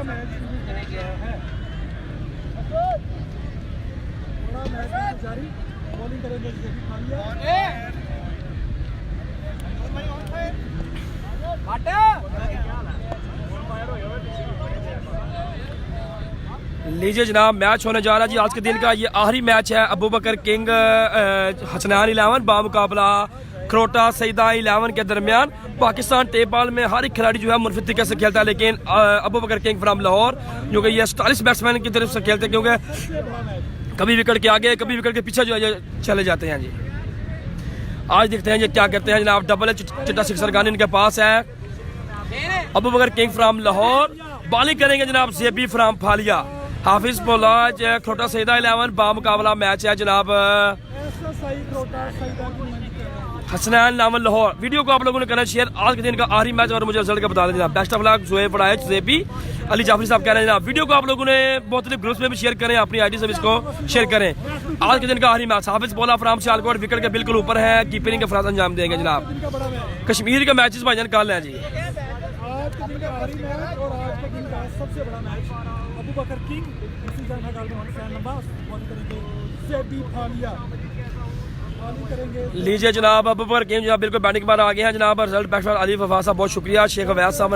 बड़ा मैच शुरू हो गया है। बड़ा मैच जारी, बॉलिंग करेंगे जेबी फालिया। लीजिए जनाब, मैच होने जा रहा है जी आज के दिन का। ये आखिरी मैच है अबू बकर किंग हसनैन 11 बामुकाबला खरोटा सईदा 11 के दरमियान। पाकिस्तान टेप बॉल में हर एक खिलाड़ी जो है मुनफिद तरीके से खेलता है, लेकिन अबू बकर किंग फ्राम लाहौर जो कि ये 47 बैट्समैन की तरफ से खेलते हैं, क्योंकि कभी विकेट के आगे कभी विकेट के पीछे जो है चले जाते हैं जी। आज देखते हैं ये क्या करते हैं जनाब। डबल चिट्टा सिक्सर गन इनके पास है। Abu Bakar king from Lahore bowling करेंगे जनाब जेबी फ्राम फालिया। हाफिज पोलाज खरोटा सईदा 11 बामुकाबला मैच है जनाब हसनैन नामल लाहौर। वीडियो को आप लोगों ने करना शेयर। आज के दिन का आखिरी मैच और मुझे रिजल्ट का बता दें जनाब। बेस्ट ऑफ लक ज़ोएब फराइज जेबी अली जाफरी साहब कह रहे हैं जनाब। वीडियो को आप लोगों ने बहुत ग्रुप्स में भी शेयर करें, अपनी आईडी से भी इसको शेयर करें। आज के दिन का आखिरी match Hafiz Pola from Sialkot wicket के बिल्कुल ऊपर है, कीपिंग के फराज अंजाम देंगे जनाब। कश्मीर के मैचेस भाईजान कल हैं जी। आज के दिन का आखिरी मैच और आज के दिन का सबसे बड़ा मैच अबू बकर किंग जेबी फालिया करेंगे। लीजिए जनाब, अबू बकर किंग जनाब बिल्कुल बैटिंग पर आ गए हैं जनाब। रिजल्ट बैट्समैन अली वफा साहब बहुत शुक्रिया, शेख अवैस साहब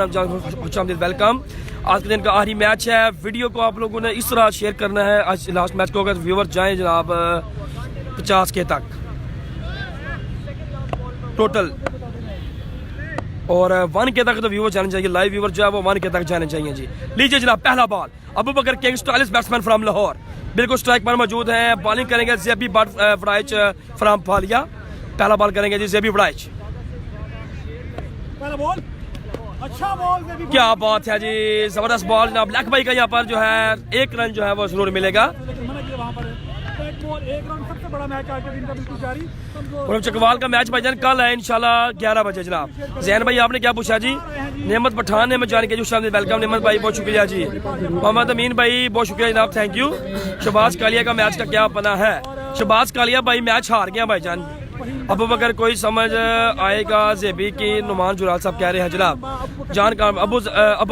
खुशामदीद वेलकम। आज के दिन का आखिरी मैच है। वीडियो को आप लोगों ने इस तरह शेयर करना है। आज लास्ट मैच को अगर व्यूवर जाएं जनाब 50 के तक टोटल, और 1 के तक तो व्यूवर जाने चाहिए। लाइव व्यूवर जो है वो 1 के तक जाने चाहिए जी। लीजिए जनाब, पहला ball Abu Bakar king 47 batsman from Lahore बिल्कुल स्ट्राइक पर मौजूद हैं। बॉलिंग करेंगे जेबी फराइज फ्राम फालिया। पहला बॉल करेंगे जी जेबी फराइज। पहला बॉल अच्छा बॉल, क्या बात है जी, जबरदस्त बॉल जनाब। ब्लैक भाई का यहाँ पर जो है 1 रन जो है वो जरूर मिलेगा। और चकवाल का मैच भाईजान कल है इंशाल्लाह 11 बजे जनाब। जैन भाई आपने क्या पूछा जी? नेमत पठान ने जान के जो वेलकम नेमत भाई, बहुत शुक्रिया जी। मोहम्मद अमीन भाई बहुत शुक्रिया जनाब, थैंक यू। शहबाज कालिया का मैच का क्या बना है? शहबाज कालिया भाई मैच हार गया भाईजान। अबू बकर कोई समझ आएगा जेबी की नुमान जुराल साहब कह रहे हैं जनाब। जान का अबू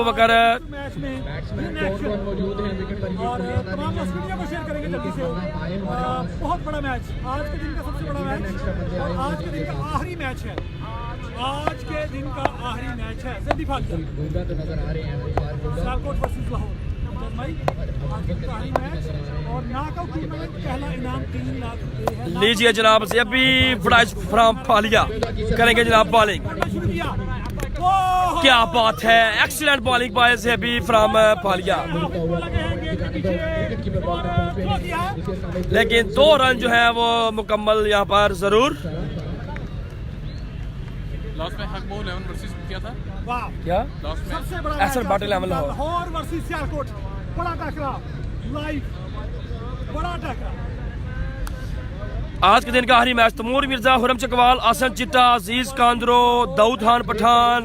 बकर बहुत बड़ा मैच आज के दिन का सबसे बड़ा मैच और आज के दिन का आखिरी मैच है। आज के दिन का आखिरी मैच है जेबी फालिया सियालकोट वर्सेस लाहौर। लीजिए जनाब, जेबी फराइज फ्राम फालिया करेंगे जनाब बॉलिंग। क्या बात है, एक्सीलेंट बॉलिंग बाय जेबी फ्राम फालिया। लेकिन 2 रन जो है वो मुकम्मल यहाँ पर जरूर। लास्ट में हकमो 11 वर्सेस किया था। वाह, क्या सबसे बड़ा Acer bottle Lahore versus Sialkot, बड़ा टकरा लाइव, बड़ा टकरा। आज के दिन का आखिरी मैच तैमूर मिर्जा, हुरम चकवाल, आसन चिट्टा, अजीज कांद्रो, दाऊद खान पठान,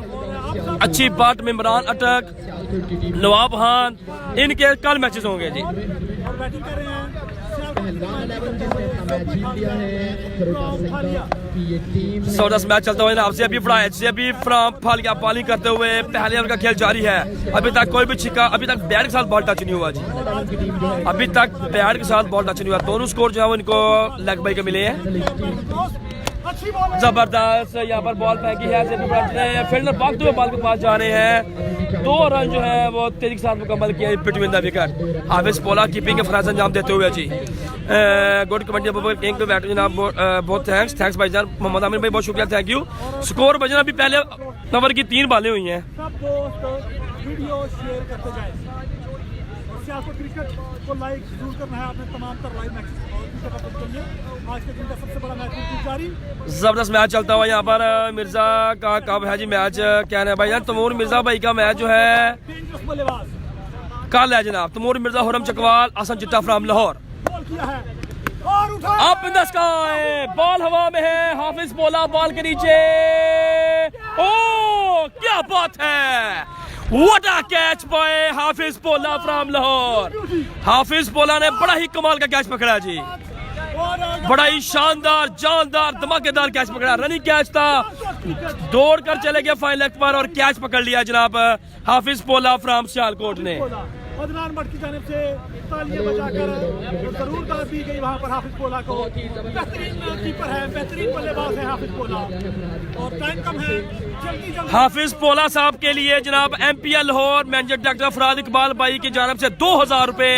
अच्छी बाट में इमरान अटक, नवाब खान, इनके कल मैचेस होंगे जी। बैटिंग कर रहे हैं जबरदस्त मैच चलता हुआ जनाब से अभी फ्राइज से अभी फ्राम फालिया बॉलिंग करते हुए पहले ओवर का खेल जारी है। अभी तक कोई भी छिक्का, अभी तक बैट के साथ बॉल टच नहीं हुआ जी। अभी तक बैट के साथ बॉल टच नहीं हुआ। दोनों स्कोर जो है वो इनको लेग बाई के मिले हैं। जबरदस्त यहाँ पर बॉल फेंकी है, फील्डर भागते हुए बॉल के पास जा रहे हैं। 2 रन जो है वो तेजी के साथ मुकम्मल किया between the wicket. Hafiz Pola keeping के फराज अंजाम देते हुए जी। Good comment Abu Bakar king batting जनाब, बहुत थैंक्स भाईजान। मोहम्मद आमिर भाई बहुत शुक्रिया, थैंक यू। स्कोर बजना अभी पहले ओवर की 3 बालें हुई हैं। सब दोस्त वीडियो शेयर करते जाएं और सियालकोट क्रिकेट को लाइक जरूर करना है आपने तमाम तर लाइव मैच और आज के दिन का सबसे बड़ा मैच जारी। जबरदस्त मैच चलता हुआ यहाँ पर मिर्जा का कब है जी मैच? क्या है भाईजान? तैमूर मिर्जा भाई का मैच जो है कल है जनाब। तैमूर मिर्जा, हुरम चकवाल, आसन चिट्टा from Lahore. Up in the sky, ball हवा में है। हाफिज पोला बॉल के नीचे। ओ क्या बात है, what a catch by Hafiz Pola from Lahore. Hafiz Pola ने बड़ा ही कमाल का कैच पकड़ा जी। बड़ा ही शानदार जानदार धमाकेदार कैच पकड़ा, रनिंग कैच था, दौड़ कर चले गए फाइन लेग पर और कैच पकड़ लिया जनाब हाफिज पोला फ्रॉम सियालकोट ने। अदनान मठ की जानिब से तालियां बजाकर जरूर दाद दी गई वहां पर हाफिज पोला को। बेहतरीन कीपर है, बेहतरीन बल्लेबाज है हाफिज पोला और टाइम कम है, जल्दी जल्दी हाफिज पोला साहब के लिए जनाब MPL Lahore manager doctor फराद Iqbal भाई की जानिब से 2000 रुपए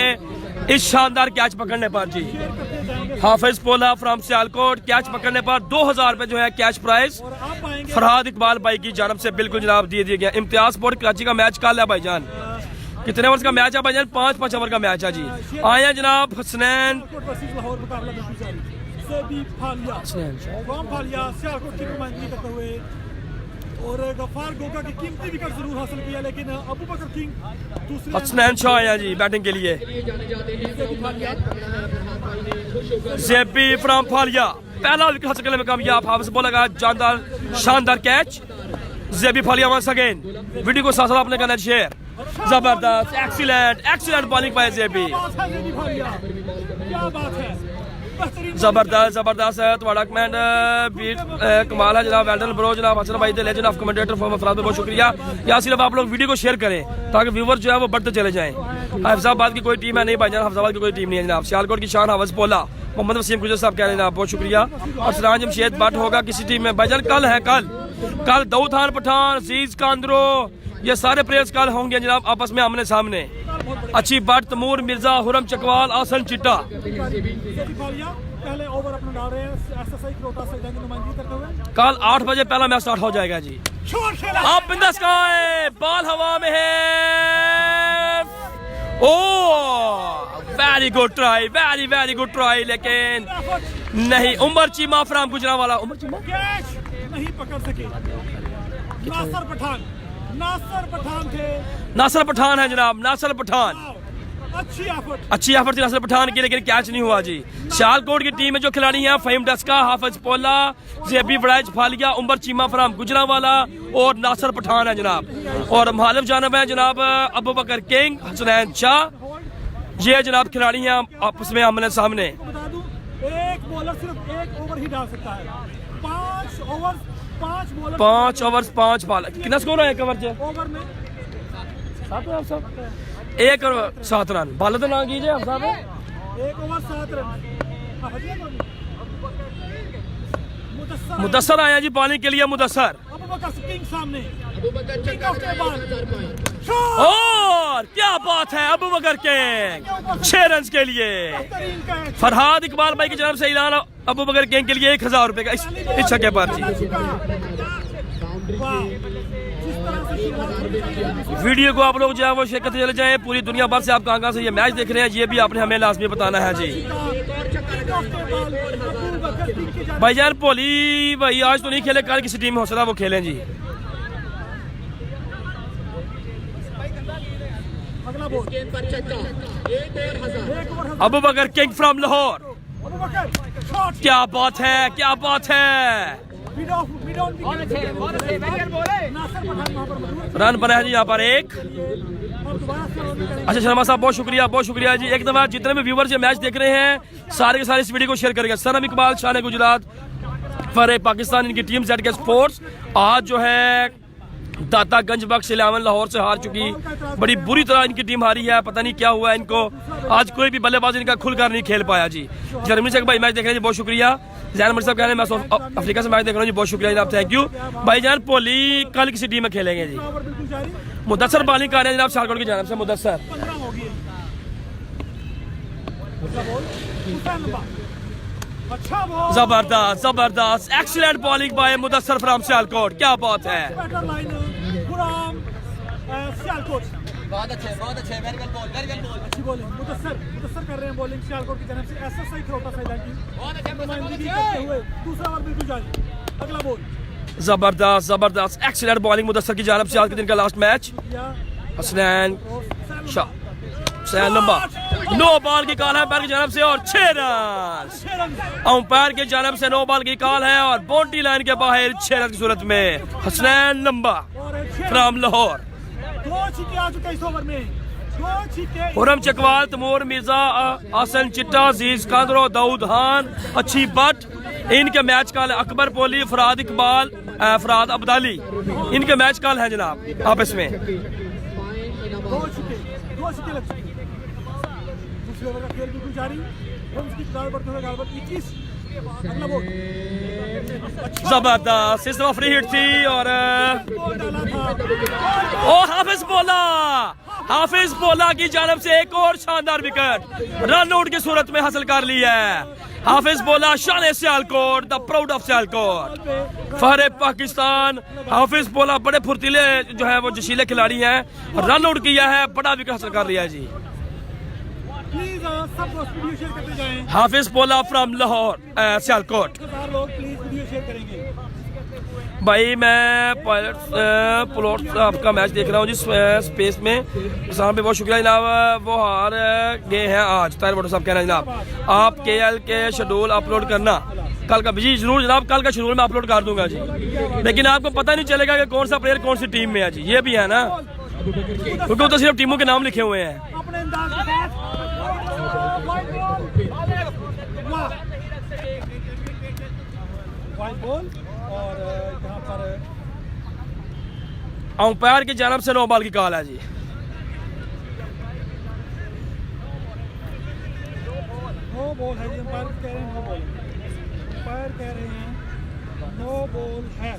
इस शानदार कैच पकड़ने पर जी। हाफिज पोला फ्रॉम सियालकोट कैच पकड़ने पर 2000 रुपए जो है कैच प्राइस और आप पाएंगे फरहाद इकबाल भाई की जानिब से बिल्कुल जनाब दिए दिए गया। इम्तियाज स्पोर्ट कराची का मैच कल है भाईजान, कितने ओवर का मैच है भाईजान? 5-5 ओवर का मैच है जी। आए हैं जनाब हसनैन वर्सेस लाहौर मुकाबला बिल्कुल जारी। सेबी फालिया सियालकोट की नुमाइंदगी करते हुए और गफ्फार गोगा की कीमती विकेट जरूर हासिल किया, लेकिन अबू बकर किंग दूसरे हसनैन शाह आए हैं जी बैटिंग के लिए। जेबी फ्रॉम फालिया पहला विकेट हासिल करने में कामयाब, हाफिज पोला का जानदार शानदार कैच। जेबी फालिया वंस अगेन, वीडियो को साथ साथ आपने करना शेयर। जबरदस्त एक्सीलेंट बॉलिंग पाए जेबी, क्या बात है, बेहतरीन जबरदस्त है तुम्हारा कमेंट बीट कमाल है जनाब। वेल डन ब्रो जनाब हसन भाई the legend of commentator for Farad में बहुत शुक्रिया। या सिर्फ आप लोग वीडियो को शेयर करें ताकि व्यूवर जो है वो बढ़ते चले जाएं। हफ्जाबाद की कोई टीम है नहीं भाईजान, हफ्जाबाद की कोई टीम नहीं है जनाब। सियालकोट की शान हाफिज पोला, मोहम्मद वसीम गुजर साहब कह रहे हैं जनाब बहुत शुक्रिया। और सिराज जमशेद बट होगा किसी टीम में भाईजान? कल है, कल दाऊद खान पठान, अजीज कांद्रो, ये सारे प्लेयर्स कल होंगे जनाब आपस में आमने सामने। अच्छी बट तमूर मिर्जा, हुरम चकवाल, आसन चिट्टा पहले ओवर अपना डाल रहे हैं एसएसआई कोटा से की नुमाइंदगी करते हुए। कल 8 बजे पहला मैच स्टार्ट हो जाएगा जी। आप इन द स्काई, बॉल हवा में है। ओ very good try, very good try, लेकिन नहीं। उमर चीमा फ्राम गुजरांवाला, उमर चीमा कैच नहीं पकड़ सके। नासर पठान थे, नासर पठान है जनाब, नासर पठान। अच्छी एफर्ट थी नासर पठान की, लेकिन कैच नहीं हुआ जी। सियालकोट की टीम में जो खिलाड़ी हैं फहीम डस्का, हाफिज पोला, जेबी वड़ाइज फालिया, उमर चीमा फ्राम गुजरांवाला और नासर पठान है जनाब। और मुखालिफ जानब है जनाब अबू बकर किंग, हसनैन शाह। ये जनाब खिलाड़ी हैं आपस में आमने सामने। बता दूं, एक बॉलर सिर्फ एक ओवर ही डाल सकता है। 5 ओवर 5 बॉलर 5 ओवर 5 बॉल। कितना स्कोर है एक ओवर से? ओवर में 1 ओवर 7 रन। बाल तो ना कीजिए हम साहब, 1 ओवर 7 रन। मुदस्सर आया जी पानी के लिए। मुदस्सर अबू बकर किंग सामने, किक ऑफ के बाद और क्या बात है, अबू बकर किंग 6 रन के लिए। बेहतरीन कैच। फरहाद इकबाल भाई की तरफ से ऐलान अबू बकर किंग के लिए 1000 रुपए का इस छक्के पर जी। वाह, जिस तरह से शुरुआत हुई। वीडियो को आप लोग जो है वो शेयर करते चले जाएं। पूरी दुनिया भर से आप कहाँ से ये मैच देख रहे हैं ये भी आपने हमें लाजमी बताना है जी। भाईजान पोली भाई आज तो नहीं खेले, कल किसी टीम में हो सकता वो खेलें जी। अगला ball, Abu Bakar king from Lahore, Abu Bakar shot. क्या बात है, क्या बात है। मिड ऑफ नासर पठान वहां पर मौजूद रन बना है जी यहाँ पर 1। और दोबारा से रोने करेंगे। अच्छा शर्मा साहब बहुत शुक्रिया जी। एक दफा जितने भी व्यूवर्स ये मैच देख रहे हैं सारे के सारे इस वीडियो को शेयर करेंगे। सनम इकबाल शान गुजरात फरे पाकिस्तान, इनकी टीम जेड के स्पोर्ट्स आज जो है दातागंज बख्श 11 लाहौर से हार चुकी। बड़ी बुरी तरह इनकी टीम हारी है, पता नहीं क्या हुआ इनको। आज कोई भी बल्लेबाज इनका खुलकर नहीं खेल पाया जी। जर्मनी से भाई मैच देख रहे हैं जी, बहुत शुक्रिया। जैन मर्द साहब कह रहे हैं मैं साउथ अफ्रीका से मैच देख रहा हूँ जी, बहुत शुक्रिया जनाब, थैंक यू। भाईजान पोली कल किसी टीम में खेलेंगे जी। ओवर बिल्कुल जारी। मुदस्सर बॉलिंग कर रहे हैं जनाब सियालकोट की जानब से। मुदस्सर 15 हो गई। अगला बॉल हुसैन नंबर, अच्छा बॉल, जबरदस्त excellent bowling by Mudassar from Sialkot, क्या बात है। बैटर लाइन गुराम सियालकोट। बहुत अच्छे वेरी वेल बॉल अच्छी बॉलिंग। मुदस्सर कर रहे हैं बॉलिंग सियालकोट की तरफ से। एसएसआई खरोटा साइड की नुमाइंदगी करते हुए दूसरा ओवर बिल्कुल जारी। अगला बॉल, जबरदस्त एक्सीलेंट बॉलिंग मुदस्सर की जानब से आज के दिन का last match. Hasnain Shah no ball की कॉल है अंपायर की जानब से और 6 रन। अंपायर की जानब से नो बॉल की कॉल है और बाउंड्री लाइन के बाहर 6 रन की सूरत में हसनैन लंबा फ्रॉम लाहौर। 2 छक्के आ चुके इस ओवर में। दो छक्के खुरम चकवाल, तमूर मिर्जा, हसन चिट्टा, अजीज कांदरो, दाऊद खान, अच्छी बट, इनके मैच कॉल अकबर पोली, फराद इकबाल, फराद अब्दाली, इनके मैच कॉल हैं जनाब आपस में। दो छक्के लग चुके। दूसरे ओवर का खेल बिल्कुल जारी। रन्स की तादाद बढ़ते हुए गालबत 21। अगला बॉल जबरदस्त, इस दफा फ्री हिट थी और बॉल डाला था। ओ हाफिज बोला की जानब से एक और शानदार विकेट रन आउट की सूरत में हासिल कर ली है। हाफिज बोला शान Sialkot, the proud of Sialkot, फहरे पाकिस्तान। हाफिज बोला बड़े फुर्तीले जो है वो जशीले खिलाड़ी हैं, रन आउट किया है, बड़ा विकेट हासिल कर लिया है जी। प्लीज सब दोस्त वीडियो शेयर करते जाएं। हाफिज बोला फ्रॉम लाहौर सियालकोट। 1000 लोग प्लीज वीडियो शेयर करेंगे। भाई मैं पायलट प्लॉट आपका मैच देख रहा हूँ जिस स्पेस में, साहब पे बहुत शुक्रिया जनाब। वो हार गए हैं आज, ताहिर भट्टो साहब कहना जनाब आप KL के शेड्यूल अपलोड करना कल का। जी जरूर जनाब, कल का शेड्यूल मैं अपलोड कर दूंगा जी, लेकिन आपको पता नहीं चलेगा कि कौन सा प्लेयर कौन सी टीम में है जी, ये भी है ना, क्योंकि तो सिर्फ टीमों के नाम लिखे हुए हैं। अपने अंदाज के साथ वाइड बॉल और यहाँ पर अंपायर की जानब से 9 बॉल की कॉल है जी। नो बॉल है जी। अंपायर कह रहे हैं नो बॉल, अंपायर कह रहे हैं नो बॉल है।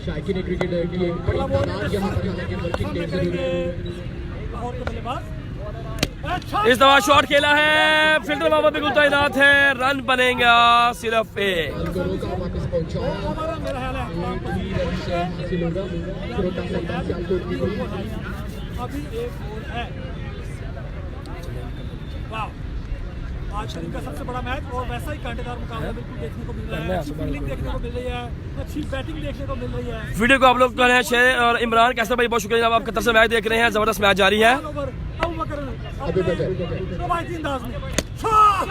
शायकीन क्रिकेटर की एक बड़ी तादाद यहाँ पर हालांकि वर्किंग डे से जुड़े लाहौर के बल्लेबाज इस दफा शॉट खेला है, फील्डर बाबा बिल्कुल तैनात है, रन बनेगा सिर्फ एक। करों का वापस पहुंचाओ हमारा मेरा ख्याल है हासिल होगा। छोटा सा सियालकोट की गोली। अभी एक गोल है। वाह, आज शरीफ का सबसे बड़ा मैच और वैसा ही कांटेदार मुकाबला बिल्कुल देखने को मिल रहा है। अच्छी फील्डिंग देखने को मिल रही है, अच्छी बैटिंग देखने को मिल रही है। वीडियो को आप लोग कर रहे हैं शेयर, और इमरान कैसा भाई बहुत शुक्रिया जनाब, आप कतर से मैच देख रहे हैं, जबरदस्त मैच जारी है।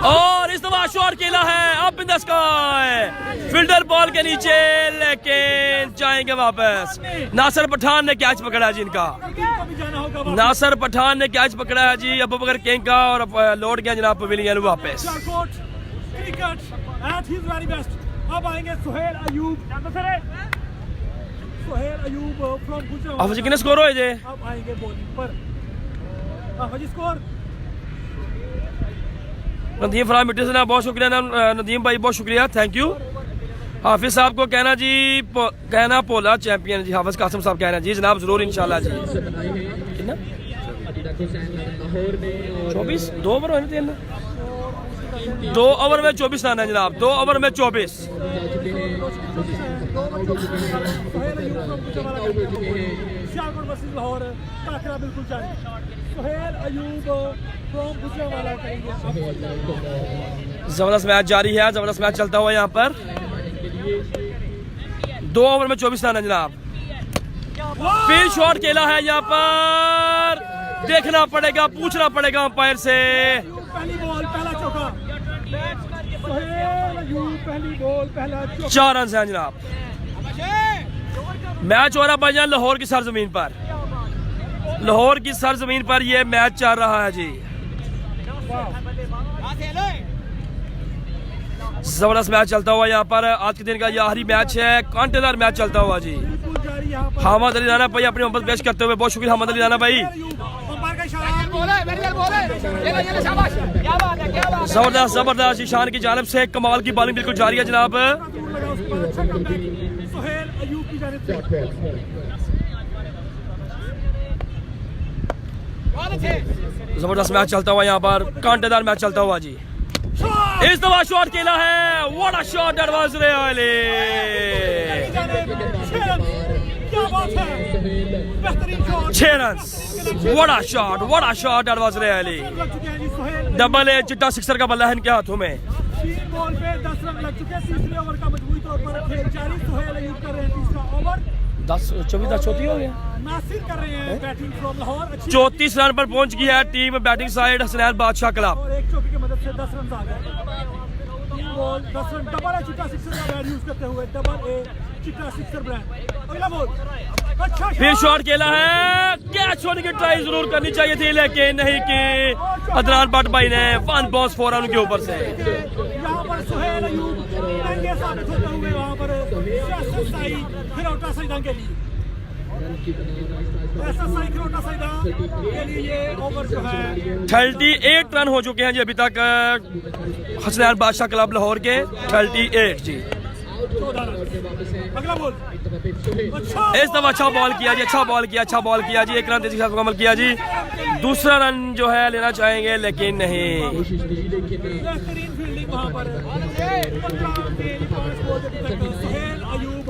और इस दफा शॉट खेला है up in the sky, fielder ball के नीचे, लेकिन जाएंगे वापस। नासिर पठान ने कैच पकड़ा है जी इनका, नासिर पठान ने कैच पकड़ा है जी अबू बकर किंग का, और लौट गया जनाब पवेलियन वापस। अब आएंगे सुहेल अयूब फ्रॉम गुजरात। हाफिज कितने स्कोर हुए जे? अब आएंगे बॉलिंग पर हाफिज स्कोर। नदीम फराम मिट्टी से ना बहुत शुक्रिया ना नदीम भाई, बहुत शुक्रिया, थैंक यू। हाफिज साहब को कहना जी कहना पोला चैंपियन जी, हाफिज कासिम साहब कहना जी जनाब जरूर इंशाल्लाह जी। कितना 24 2 ओवर होने थे ना, 2 ओवर में 24 रन है जनाब, 2 ओवर में 24। सियालकोट वर्सेस लाहौर, टाकरा बिल्कुल जारी। सुहेल अयूब फ्रॉम गुजरावाला करेंगे। जबरदस्त मैच जारी है, जबरदस्त मैच चलता हुआ यहाँ पर, 2 ओवर में 24 रन है जनाब। फिर शॉट खेला है यहाँ पर, देखना पड़ेगा, पूछना पड़ेगा अंपायर से। पहली बॉल पहला चौका, सुहेल अयूब पहली बॉल पहला चौका। 4 रन है जनाब। मैच हो रहा भाईजान लाहौर की सरजमीन पर, लाहौर की सरजमीन पर यह मैच चल रहा है जी। जबरदस्त मैच चलता हुआ यहाँ पर, आज के दिन का यह आखिरी मैच है, कांटेदार मैच चलता हुआ जी। हामद अली राना भाई अपनी मोहब्बत पेश करते हुए बहुत शुक्रिया हामद अली राना भाई, जबरदस्त जबरदस्त ईशान की जानिब से कमाल की बॉलिंग बिल्कुल जारी है जनाब। सुहेल अयूब की जानिब से जबरदस्त मैच चलता हुआ यहाँ पर, कांटेदार मैच चलता हुआ जी। इस दफा शॉट खेला है, what a shot that was really, क्या बात है, बेहतरीन shot, 6 run, what a shot that was really. लग चुके हैं जी सुहेल। डबल ए चिट्टा सिक्सर का बल्ला है इनके हाथों में। 3 बॉल पे 10 रन लग चुके हैं। तीसरे ओवर का मजबूती तौर पर खेल जारी। सुहेल अयूब कर रहे हैं तीसरा ओवर, 10 24 34 हो गया। नासिर कर रहे हैं बैटिंग फ्रॉम लाहौर। 34 रन पर पहुंच गई है टीम बैटिंग साइड हसनैन बादशाह क्लब। और एक चौकी की मदद से 10 रन आ गए। बॉल 10 रन डबल है चिट्टा सिक्सर का बैट यूज करते हुए डबल ए चिट्टा सिक्सर ब्रांड अगला बॉल अच्छा फिर शॉट खेला है, कैच होने की ट्राई जरूर करनी चाहिए थी लेकिन नहीं की अदनान भट्ट भाई ने 1 बॉल 4 रन के ऊपर से। यहाँ पर सुहेल अयूब महंगे साबित होते हुए वहाँ पर सियासत साई खिरौटा सईदा के लिए SSI खिरौटा सईदा के लिए ये ओवर जो है 38 रन हो चुके हैं जी अभी तक हसनैन बादशाह क्लब लाहौर के 38 जी। 14 रन। अगला बॉल अच्छा इस दफा अच्छा बॉल किया जी, अच्छा बॉल किया जी, 1 रन तेजी के साथ मुकम्मल किया जी। दूसरा रन जो है लेना चाहेंगे लेकिन नहीं। बेहतरीन फील्डिंग वहाँ पर सुहेल अयूब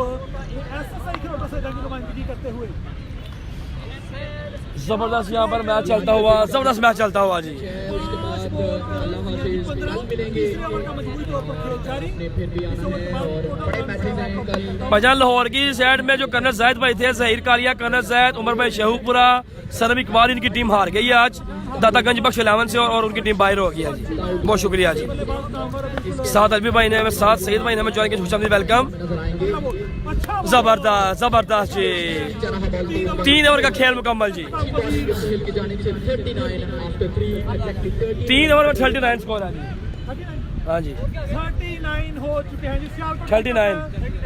SSI खिरौटा सईदा की नुमाइंदगी करते हुए जबरदस्त यहाँ पर मैच चलता हुआ, जबरदस्त मैच चलता हुआ जी। भाईजान लाहौर की साइड में जो कर्नल जैद भाई थे, जहीर कालिया, कर्नल जैद, उमर भाई शेहूपुरा, सनम इकबाल, इनकी टीम हार गई है आज दातागंज बख्श 11 से और उनकी टीम बाहर हो गई है जी। बहुत शुक्रिया जी। साथ अलवी भाई ने, साथ सईद भाई ने हमें ज्वाइन किया, खुशामदीद वेलकम। जबरदस्त जबरदस्त जी, 3 ओवर का खेल मुकम्मल जी। 3 ओवर में 39 स्कोर है जी। हाँ जी 39 हो चुके हैं जी। सियालकोट 39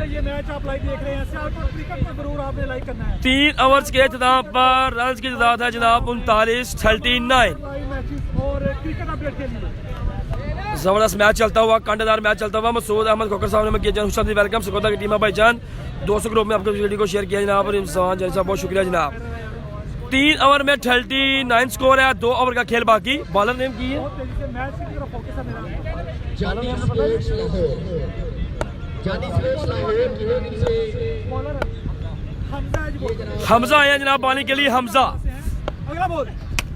ये मैच आप लाइव देख रहे हैं। सियालकोट क्रिकेट को जरूर आपने लाइक करना है। 3 ओवर्स के इख्तिताम पर रन की तादाद है जनाब 39, 39। लाइव मैचेस और क्रिकेट अपडेट के लिए जबरदस्त मैच चलता हुआ, कांटेदार मैच चलता हुआ। मसूद अहमद खोकर साहब ने किया जान, खुशामदीद वेलकम। सकोदा की टीम है भाईजान, 200 ग्रुप में आपको वीडियो को शेयर किया जनाब। और इंसान जैन साहब बहुत शुक्रिया जनाब। 3 ओवर में 39 स्कोर है, 2 ओवर का खेल बाकी। बॉलर नेम की है बहुत तेजी से मैच की तरफ फोकस है मेरा। बॉलर हमजा है जी बॉलर। हमजा आया जनाब पानी के लिए, हमजा। अगला बॉल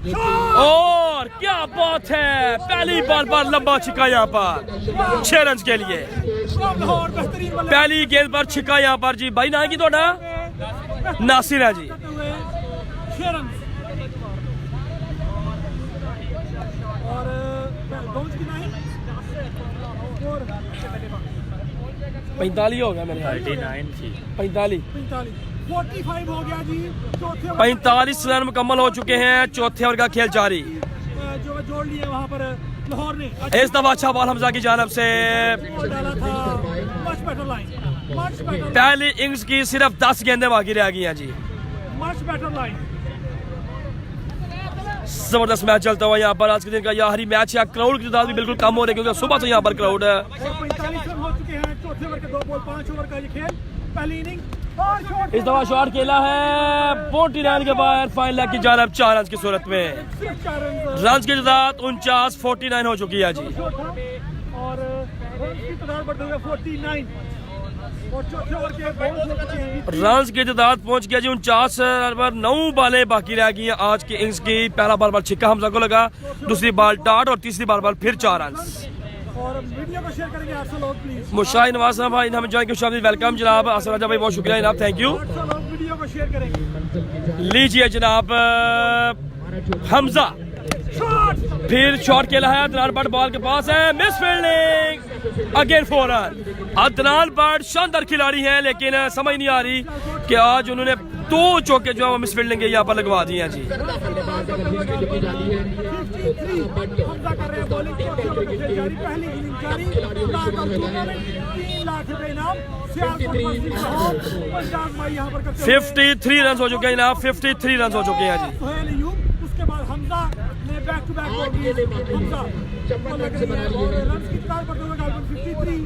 और क्या बात है, पहली बॉल पर लंबा छिक्का यहाँ पर 6 रन के लिए। लाहौर बेहतरीन बल्ले पहली गेंद पर छिक्का यहाँ पर जी। भाई ना की थोड़ा नासिर है जी। 6 रन और बाउंस की नहीं और 45 हो गया मेरे 39 थी। 45 45 हो गया जी। चौथे ओवर 45 रन मुकम्मल हो चुके हैं, चौथे ओवर का खेल जारी। जो जोड़ लिए वहाँ पर लाहौर ने इस दफा अच्छा बॉल हमजा की जानब से। बॉल डाला था। Much better line, much better, पहली इनिंग्स की सिर्फ 10 गेंदें बाकी रह गई हैं जी। Much better line. जबरदस्त मैच चलता हुआ यहाँ पर। आज के दिन का यह आखिरी मैच है। क्राउड की तादाद भी बिल्कुल कम हो रही है क्योंकि सुबह से यहाँ पर क्राउड है। और 45 रन हो चुके हैं। चौथे ओवर के 2 बॉल 5 ओवर का ये खेल। पहली इनिंग और शॉट इस दफा शॉट खेला है 49 के बाद फाइनल लेग की जानब 4 रन की सूरत में। सिर्फ 4 रन रन की तादाद 49, 49 हो चुकी है जी। शॉट था और रन की तादाद बढ़ते हुए 49 और चौथे ओवर के बॉल हो चुके हैं। रन की तादाद पहुंच गया जी 49 पर 9 बालें बाकी रह गई हैं आज की इनिंग्स की। पहला बॉल पर छिक्का हमजा को लगा, दूसरी बॉल डॉट और तीसरी बॉल पर फिर 4 रन। और वीडियो को शेयर करेंगे 800 लोग प्लीज। मुशाहिद नवाज साहब भाई हमें ज्वाइन किया, वेलकम जनाब। असर राजा भाई बहुत शुक्रिया जनाब, थैंक यू। 800 लोग वीडियो को शेयर करेंगे। लीजिए जनाब हमजा, फिर शॉट खेला है अदनान भट्ट, बॉल के पास है, miss fielding, again 4 run. Adnan Bhatt शानदार खिलाड़ी हैं लेकिन समझ नहीं आ रही कि आज उन्होंने 2 चौके जो है मिस फील्डिंग के यहाँ पर लगवा दिए हैं जी। 53 हमजा कर रहे हैं बॉलिंग। चौथे ओवर का खेल जारी, पहली इनिंग जारी। 3 लाख रुपए इनाम। सियालकोट लाहौर पंजाब भाई यहाँ पर करते हुए 53 रन हो चुके हैं जनाब, 53 रन हो चुके हैं जी। सुहेल अयूब, उसके बाद हमजा ने बैक टू बैक बॉल दी। हमजा और रन की तादाद बढ़ते हुए गालबन 53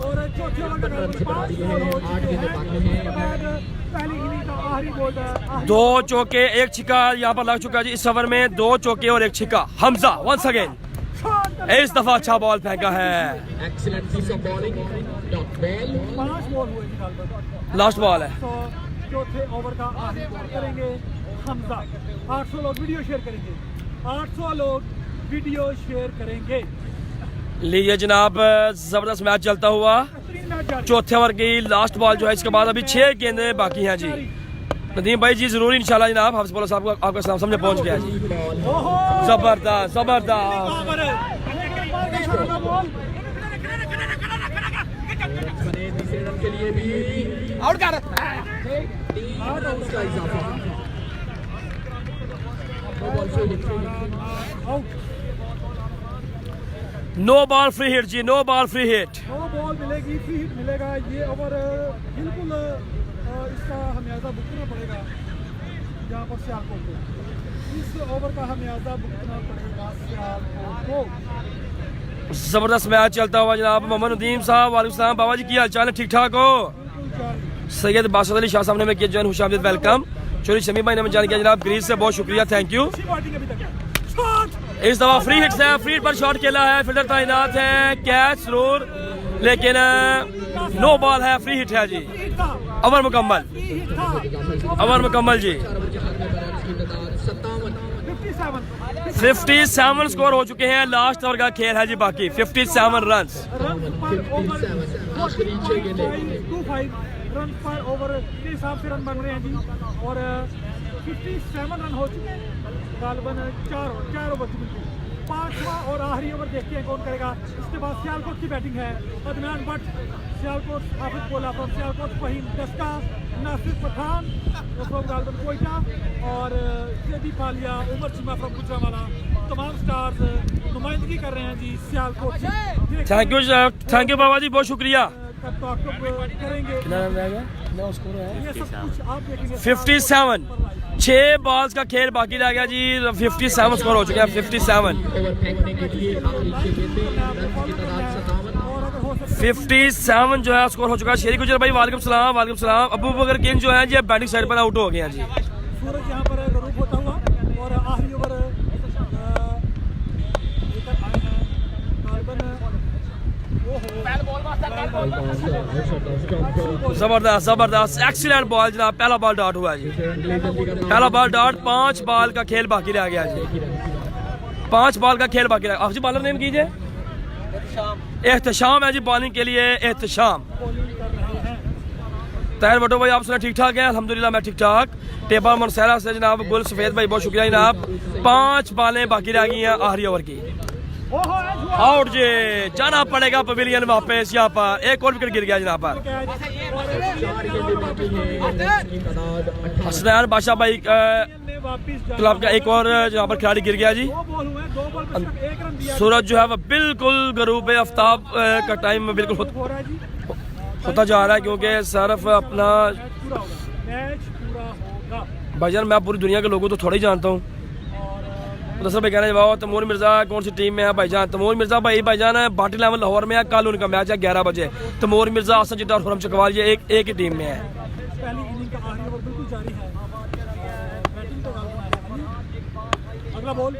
और चौथे ओवर का गालबन 5 बॉल हो चुके हैं। उसके बाद पहली इनिंग का आखिरी बॉल था। 2 चौके 1 छिक्का यहाँ पर लग चुका है जी इस ओवर में। 2 चौके और 1 छिक्का। हमजा वंस अगेन इस दफा अच्छा बॉल फेंका है। 5 बॉल हुए जी गालबन। लास्ट बॉल है। तो चौथे ओवर का आखिरी बॉल करेंगे हमजा। 800 लोग वीडियो शेयर करेंगे। 800 लोग वीडियो शेयर करेंगे। लीजिए जनाब जबरदस्त मैच चलता हुआ। बेहतरीन मैच जारी। चौथे ओवर की लास्ट बॉल जो है इसके बाद अभी 6 गेंदें बाकी हैं जी। नदीम भाई जी जरूर इंशाल्लाह जनाब हाफिज बॉलर साहब को आपका सलाम समझे पहुंच गया जी। ओहो जबरदस्त जबरदस्त। बॉल ये भी आउट कर का इजाफा नो बॉल फ्री हिट जी, no ball free hit. No ball मिलेगी, फ्री हिट मिलेगा। ये ओवर बिल्कुल इसका हमेयाजा भुगतना पड़ेगा यहाँ पर सियालकोट को। इस ओवर का हमेयाजा भुगतना पड़ेगा सियालकोट को। जबरदस्त मैच चलता हुआ जनाब। मोहम्मद नदीम साहब वालेकुम सलाम। बाबा जी की हाल चाल है? ठीक ठाक हो? सैयद बासत अली शाह साहब ने किया जॉइन, खुशामदीद, वेलकम। चोरी शमी भाई ने जान किया जनाब ग्रीस से, बहुत शुक्रिया, थैंक यू। अच्छी बैटिंग अभी तक है। शॉट इस दफा फ्री हिट्स है, फ्री हिट पर शॉट खेला है, फील्डर तैनात है, कैच जरूर, लेकिन नो बॉल है, फ्री हिट है जी। हिट था, ओवर मुकम्मल, फ्री हिट था। ओवर मुकम्मल जी। 57 स्कोर हो चुके हैं, लास्ट ओवर का खेल है जी बाकी। 57 रन। रन पर ओवर 25 रन पर ओवर के हिसाब से रन बन रहे हैं जी। और 57 रन हो चुके हैं, गालबन 4 ओवर की बिल्कुल। 5वां और आखिरी ओवर देखते हैं कौन करेगा। इसके बाद सियालकोट की बैटिंग है। अदनान भट्ट, सियालकोट हाफिज बोला फ्रॉम सियालकोट, फहीम दस्का, नासिर पठान फ्रॉम गालबन कोयटा और जेबी पालिया, उमर चीमा फ्रॉम गुजरांवाला। तमाम स्टार्स नुमाइंदगी कर रहे हैं जी सियालकोट की। थैंक यू बाबा जी, बहुत शुक्रिया। करेंगे ये सब कुछ आप देखेंगे। 57 6 बॉल्स का खेल बाकी रह गया जी। 57 स्कोर हो चुके हैं, 57। ओवर फेंकने के लिए आखिरी 6 गेंदें, रन की तादाद 57। 57 जो है स्कोर हो चुका है। शेरी गुजर भाई वालेकुम सलाम, वालेकुम सलाम। अबू बकर किंग जो है जी बैटिंग साइड पर आउट हो गए हैं जी। सूरज यहाँ पर गरूब होता हुआ और आखिरी ओवर लेकर आए हैं गालबन। जबरदस्त जबरदस्त, एक्सीलेंट बॉल जनाब। पहला बॉल डॉट हुआ जी, पहला बॉल डॉट। 5 बॉल का खेल बाकी रह गया जी। 5 बॉल का खेल बाकी रह गया। आप जी बॉलर नेम कीजिए। एहतशाम है जी बॉलिंग के लिए, एहतशाम। तैयार बटो भाई, आप सुना ठीक ठाक है? अल्हम्दुलिल्लाह मैं ठीक ठाक। टेबा मनसैरा से जनाब गुल सफेद भाई, बहुत शुक्रिया जनाब। 5 बॉलें बाकी रह गई हैं आखिरी ओवर की। आउट जी, जाना पड़ेगा पवेलियन वापस। यहाँ पर एक और विकेट गिर गया जनाब पर। हसनैन बादशाह भाई क्लब का एक और जहाँ पर खिलाड़ी गिर गया जी। सूरज जो है वह बिल्कुल गरूब आफ्ताब का टाइम बिल्कुल होता जा रहा है, क्योंकि सिर्फ अपना भाईजान मैं पूरी दुनिया के लोगों तो थोड़ा ही जानता हूँ। दरअसल भाई कहना जवाब तमूर मिर्जा कौन सी टीम में है भाईजान? तमूर मिर्जा भाईजान है बाटी लेवल लाहौर में है। कल उनका मैच है 11 बजे। तमूर मिर्जा, हसन जिद्दा और खुरम चकवाल ये एक ही टीम में है। पहली इनिंग का आखिरी ओवर बिल्कुल जारी है। बैटिंग तो अगला बॉल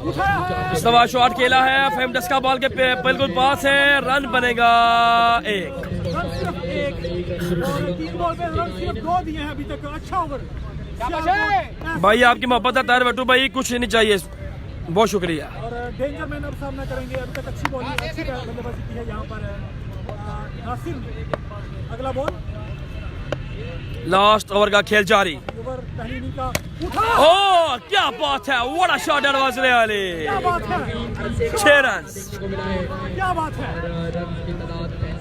उठाया है। इस दफा शॉट खेला है, फेम डस्का बॉल के बिल्कुल पास है। रन बनेगा 1। रन सिर्फ 1 और 3 बॉल पे रन सिर्फ 2 दिए हैं अभी तक। अच्छा ओवर भाई, आपकी मोहब्बत है ताहिर बट्टू भाई, कुछ नहीं चाहिए, बहुत शुक्रिया। और डेंजर मैन अब सामना करेंगे। अभी तक अच्छी बॉलिंग, अच्छी बल्लेबाजी की है यहाँ पर नासिर। अगला बॉल, लास्ट ओवर का खेल जारी। ओवर पहली इनिंग का उठा। ओ क्या बात है, व्हाट अ शॉट एडवांस ले वाले। क्या बात है, 6 रन। क्या बात है।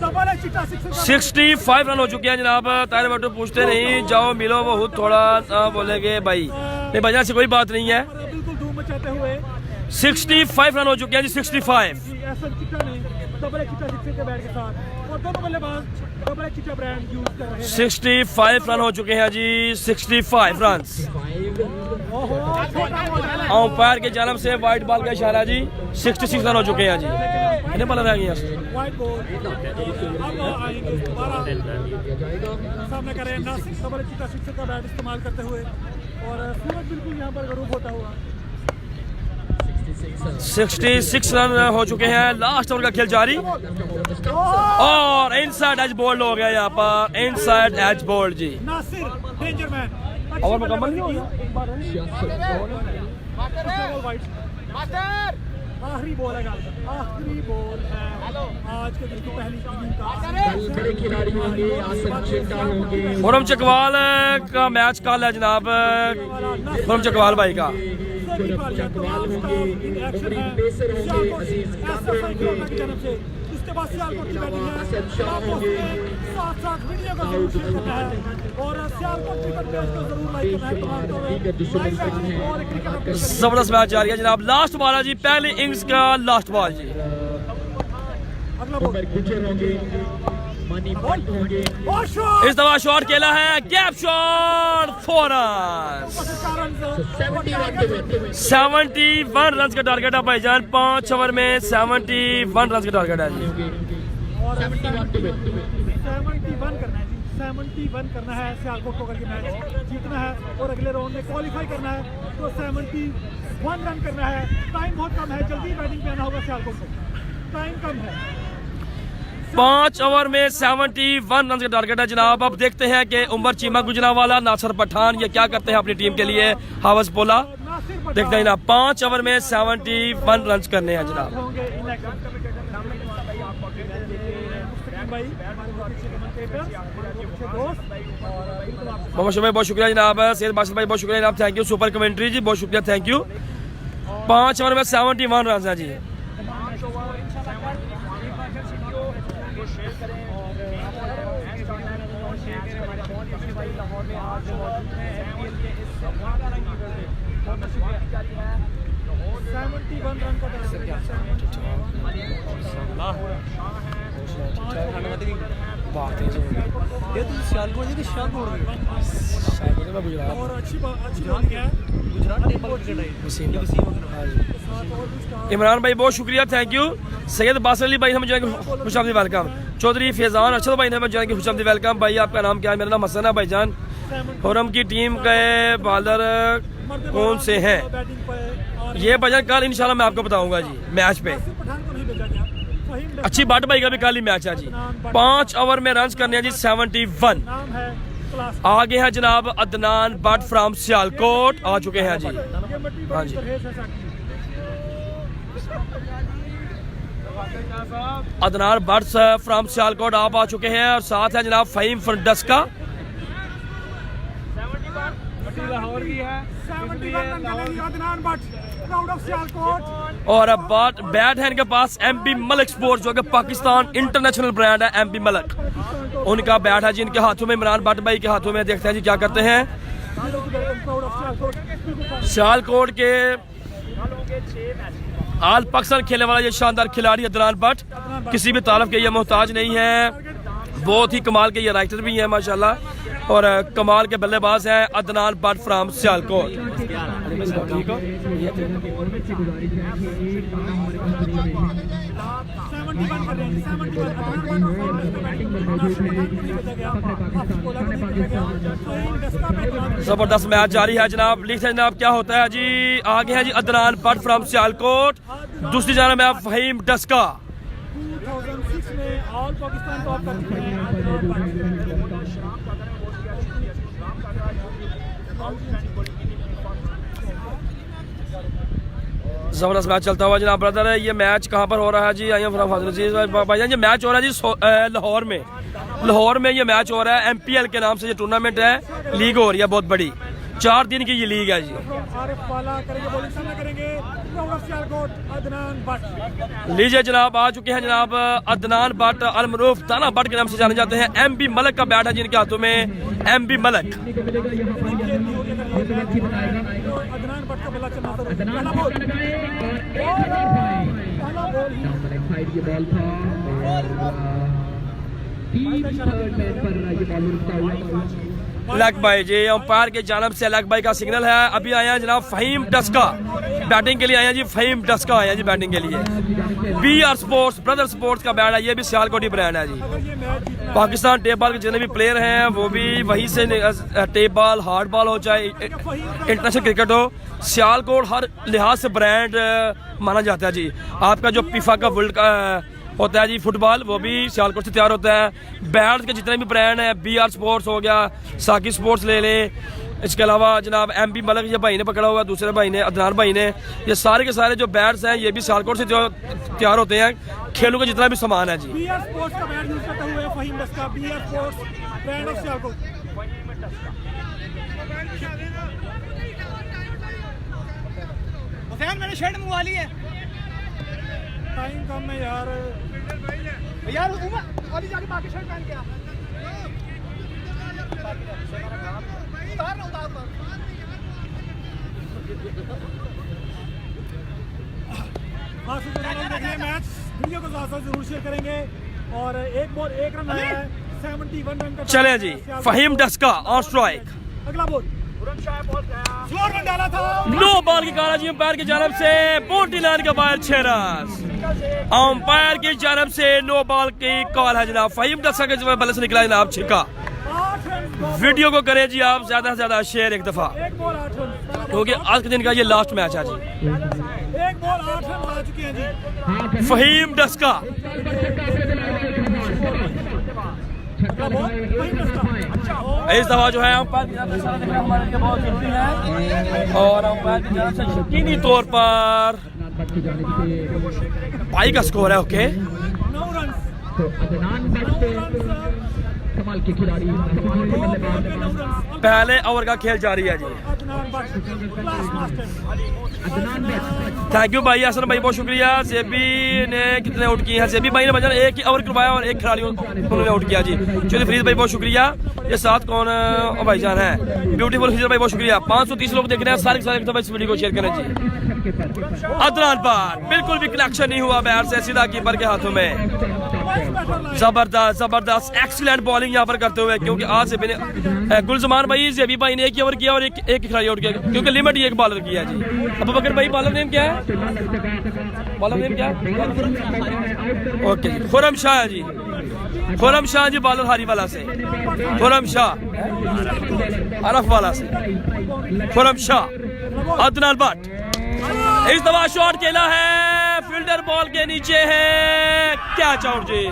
डबल है, चिट्टा 65 रन हो चुके हैं जनाब। ताहिर बट्टू पूछते नहीं, जाओ मिलो बहुत थोड़ा ना बोलेंगे भाई। नहीं भाई, से कोई बात नहीं है। बिल्कुल धूम मचाते हुए 65 रन हो चुके हैं जी। 65 ऐसा चिट्टा ने डबल चिट्टा सिक्सर के बैट के साथ और दोनों बल्लेबाज डबल चिट्टा ब्रांड यूज कर रहे हैं। 65 रन हो चुके हैं जी। 65 रन। अंपायर के जानब से वाइट बॉल का इशारा जी। 66 रन हो चुके हैं जी। इन्हें बॉलर आ गई वाइट बॉल अब आएंगे दोबारा सामने करें नासिर डबल चिट्टा सिक्सर का बैट इस्तेमाल करते हुए और सूरज बिल्कुल यहाँ पर गरूब होता हुआ। 66 रन हो चुके हैं, लास्ट ओवर का खेल जारी। और इनसाइड एज बोल्ड हो गया यहाँ पर, इनसाइड एज बोल्ड जी। नासिर डेंजर मैन ओवर मुकम्मल नहीं हुआ। आखिरी बॉल है, आखिरी बॉल है आज के दिन की पहली इनिंग का। कल बड़े खिलाड़ी होंगे, आसिफ चिट्टा होंगे। खुरम चकवाल का मैच कल है जनाब, खुरम चकवाल भाई का। चकवाल होंगे, ओपनिंग पेसर होंगे, अजीज कादर होंगे। उसके बाद सियालकोट की बैटिंग है। आपको साथ-साथ वीडियो को जरूर शेयर करना है और सियालकोट क्रिकेट पेज को जरूर लाइक करना है। तमाम तो और क्रिकेट अपडेट जबरदस्त मैच जारी है जनाब। लास्ट बॉल है जी, पहली इनिंग्स का लास्ट बॉल जी। अगला बॉल गुजर होंगे मानी पॉइंट होंगे और शॉट इस दफा शॉट खेला है, गैप शॉट, 4 रन। 71 रन का टारगेट है भाईजान, 5 ओवर में 71 रन का टारगेट है जी। 71 करना है जी, 71 करना है सियालकोट को करके मैच जीतना है और अगले राउंड में क्वालिफाई करना है तो 71 रन करना है। टाइम बहुत कम है, जल्दी बैटिंग पे आना होगा सियालकोट को, टाइम कम है। 5 ओवर में 71 रन का टारगेट है जनाब। अब देखते हैं कि उमर चीमा गुजरावाला, नासिर पठान ये क्या करते हैं अपनी टीम के लिए। हावस बोला देखते हैं जनाब, 5 ओवर में 71 रन करने हैं जनाब। होंगे मोहम्मद शमी बहुत शुक्रिया जनाब, सैयद बासित भाई बहुत शुक्रिया जनाब, थैंक यू। सुपर कमेंट्री जी बहुत शुक्रिया, थैंक यू। 5 ओवर में 71 रन है जी। ये तो सियालकोट जी सियालकोट और अच्छी बॉलिंग है गुजरात टेबल क्रिकेट है। इमरान भाई बहुत शुक्रिया, थैंक यू। सैयद बासित अली भाई हमें जो है खुशामदी वेलकम। चौधरी फैजान अरशद भाई ने हमें जो है खुशामदी वेलकम। भाई आपका नाम क्या है? मेरा नाम हसन है भाईजान। हुरम की टीम के बॉलर कौन से हैं ये भाईजान कल इंशाल्लाह मैं आपको बताऊंगा जी मैच पे। पठान को नहीं भेजा गया, फहीम अच्छी बाट भाई का भी कल ही मैच है जी। 5 ओवर में रन करने हैं जी 71। नाम है क्लास आगे है जनाब अदनान बट फ्रॉम सियालकोट, आ चुके हैं जी। हाँ जी, अदनान बट फ्रॉम सियालकोट आप आ चुके हैं और साथ है जनाब फहीम फरडस्का। लाहौर की है 71 Adnan but proud of Sialkot. और अब बैट है इनके पास एमपी मलिक स्पोर्ट्स जो कि पाकिस्तान इंटरनेशनल ब्रांड है। एमपी मलिक उनका बैट है जी इनके हाथों में, इमरान भट्ट भाई के हाथों में। देखते हैं जी क्या करते हैं। सियालकोट के आल पाकिस्तान खेलने वाला ये शानदार खिलाड़ी अदनान भट्ट किसी भी तारीफ के ये मोहताज नहीं है, बहुत ही कमाल के ये राइटर भी हैं माशाल्लाह और कमाल के बल्लेबाज हैं अदनान भट्ट फ्रॉम सियालकोट। जबरदस्त मैच जारी है जनाब। लिखते हैं जनाब क्या होता है जी। आगे है जी अदनान भट्ट फ्रॉम सियालकोट, दूसरी जाना में फहीम डस्का। 2006 में ऑल पाकिस्तान टॉप कर चुके हैं अदनान भट्ट। जबरदस्त मैच चलता हुआ जनाब। ब्रदर ये मैच कहाँ पर हो रहा है जी? आई एम फ्रॉम भाईजान ये मैच हो रहा है जी लाहौर में। लाहौर में ये मैच हो रहा है, MPL के नाम से ये टूर्नामेंट है, लीग हो रही है बहुत बड़ी, 4 दिन की ये लीग है जी। लीजिए जनाब आ चुके हैं जनाब अदनान भट्ट अलमरूफ दाना भट्ट के नाम से जाने जाते हैं। MB मलिक का बैट है जिनके हाथों में, MB मलिक। लक भाई जी अंपायर के जानब से लक भाई का सिग्नल है। अभी आया जनाब फहीम डस्का बैटिंग के लिए आया जी। फहीम डस्का आया जी बैटिंग के लिए। BR स्पोर्ट्स ब्रदर स्पोर्ट्स का बैट है, ये भी सियालकोटी ब्रांड है जी। पाकिस्तान टेप बॉल के जितने भी प्लेयर हैं वो भी वहीं से, टेप बॉल हार्ड बॉल हो चाहे इंटरनेशनल क्रिकेट हो, सियालकोट हर लिहाज से ब्रांड माना जाता है जी। आपका जो FIFA का वर्ल्ड का होता है जी फुटबॉल, वो भी सियालकोट से तैयार होता है। बैट के जितने भी ब्रांड हैं, BR स्पोर्ट्स हो गया, साकी स्पोर्ट्स ले लें, इसके अलावा जनाब MB मलिक ये भाई ने पकड़ा हुआ है, दूसरे भाई ने अदनान भाई ने, ये सारे के सारे जो बैट्स हैं ये भी सियालकोट से जो तैयार होते हैं। खेलों का जितना भी सामान है जी। BR स्पोर्ट्स का बैट यूज करते हुए Faheem Daska, BR sports brand of Sialkot. Hussain मैंने शर्ट मंगवा ली है। टाइम कम है यार। यार अभी जाके बाकी शर्ट पहन के आ मैच वीडियो को साथ साथ जरूर शेयर करेंगे और एक बॉल एक रन आया है 71 रन का। चले जी, फहीम डस्का ऑन स्ट्राइक। अगला बॉल स्लोर में डाला था, नो बॉल की काला जी अंपायर की जानब से बोटी लाइन का बाहर 6 रन। अंपायर की जानब से नो बॉल की कॉल है जनाब। फहीम डस्का के बल्ले से निकला जनाब छिक्का। 8 रन। वीडियो को करें जी आप ज्यादा से ज्यादा शेयर एक दफा, एक बॉल 8 रन क्योंकि आज के दिन का ये लास्ट मैच है जी। एक बॉल 8 रन आ चुके हैं जी। फहीम डस्का अगला बॉल वहीं डस्का। इस दफा जो है अंपायर की जानब से हमारे लिए बहुत जरूरी है और अंपायर की जानब से यकीनी तौर पर भाई का स्कोर है। Okay 9 run. तो अदनान बट कमाल के खिलाड़ी पहले ओवर का खेल जारी है जी। थैंक यू भाई हसन भाई, बहुत शुक्रिया। जेबी ने कितने आउट किए हैं? जेबी भाई ने बजाना एक ही ओवर करवाया और एक खिलाड़ी उन्होंने आउट किया जी। चलिए फरीद भाई बहुत शुक्रिया। ये साथ कौन भाईजान है? ब्यूटीफुल हिजर भाई बहुत शुक्रिया। 530 लोग देख रहे हैं, सारे के सारे इस वीडियो को शेयर करें जी। अदनान पर बिल्कुल भी कनेक्शन नहीं हुआ बैट से, सीधा कीपर के हाथों में। जबरदस्त जबरदस्त एक्सीलेंट बॉलिंग यहाँ पर करते हुए, क्योंकि आज से गुलजमान भाई जेबी भाई ने एक ही ओवर किया और एक खिलाड़ी आउट किया, क्योंकि लिमिट ही एक बॉलर की है जी। अबू बकर भाई बॉलर नेम क्या है? बॉलर नेम क्या है? ओके जी, खुरम शाह है जी। खुरम शाह जी बॉलर हारी वाला से, खुरम शाह अरफ वाला से, खुरम शाह। अदनान बट इस दफा शॉट खेला है, फील्डर बॉल के नीचे है, कैच आउट जी।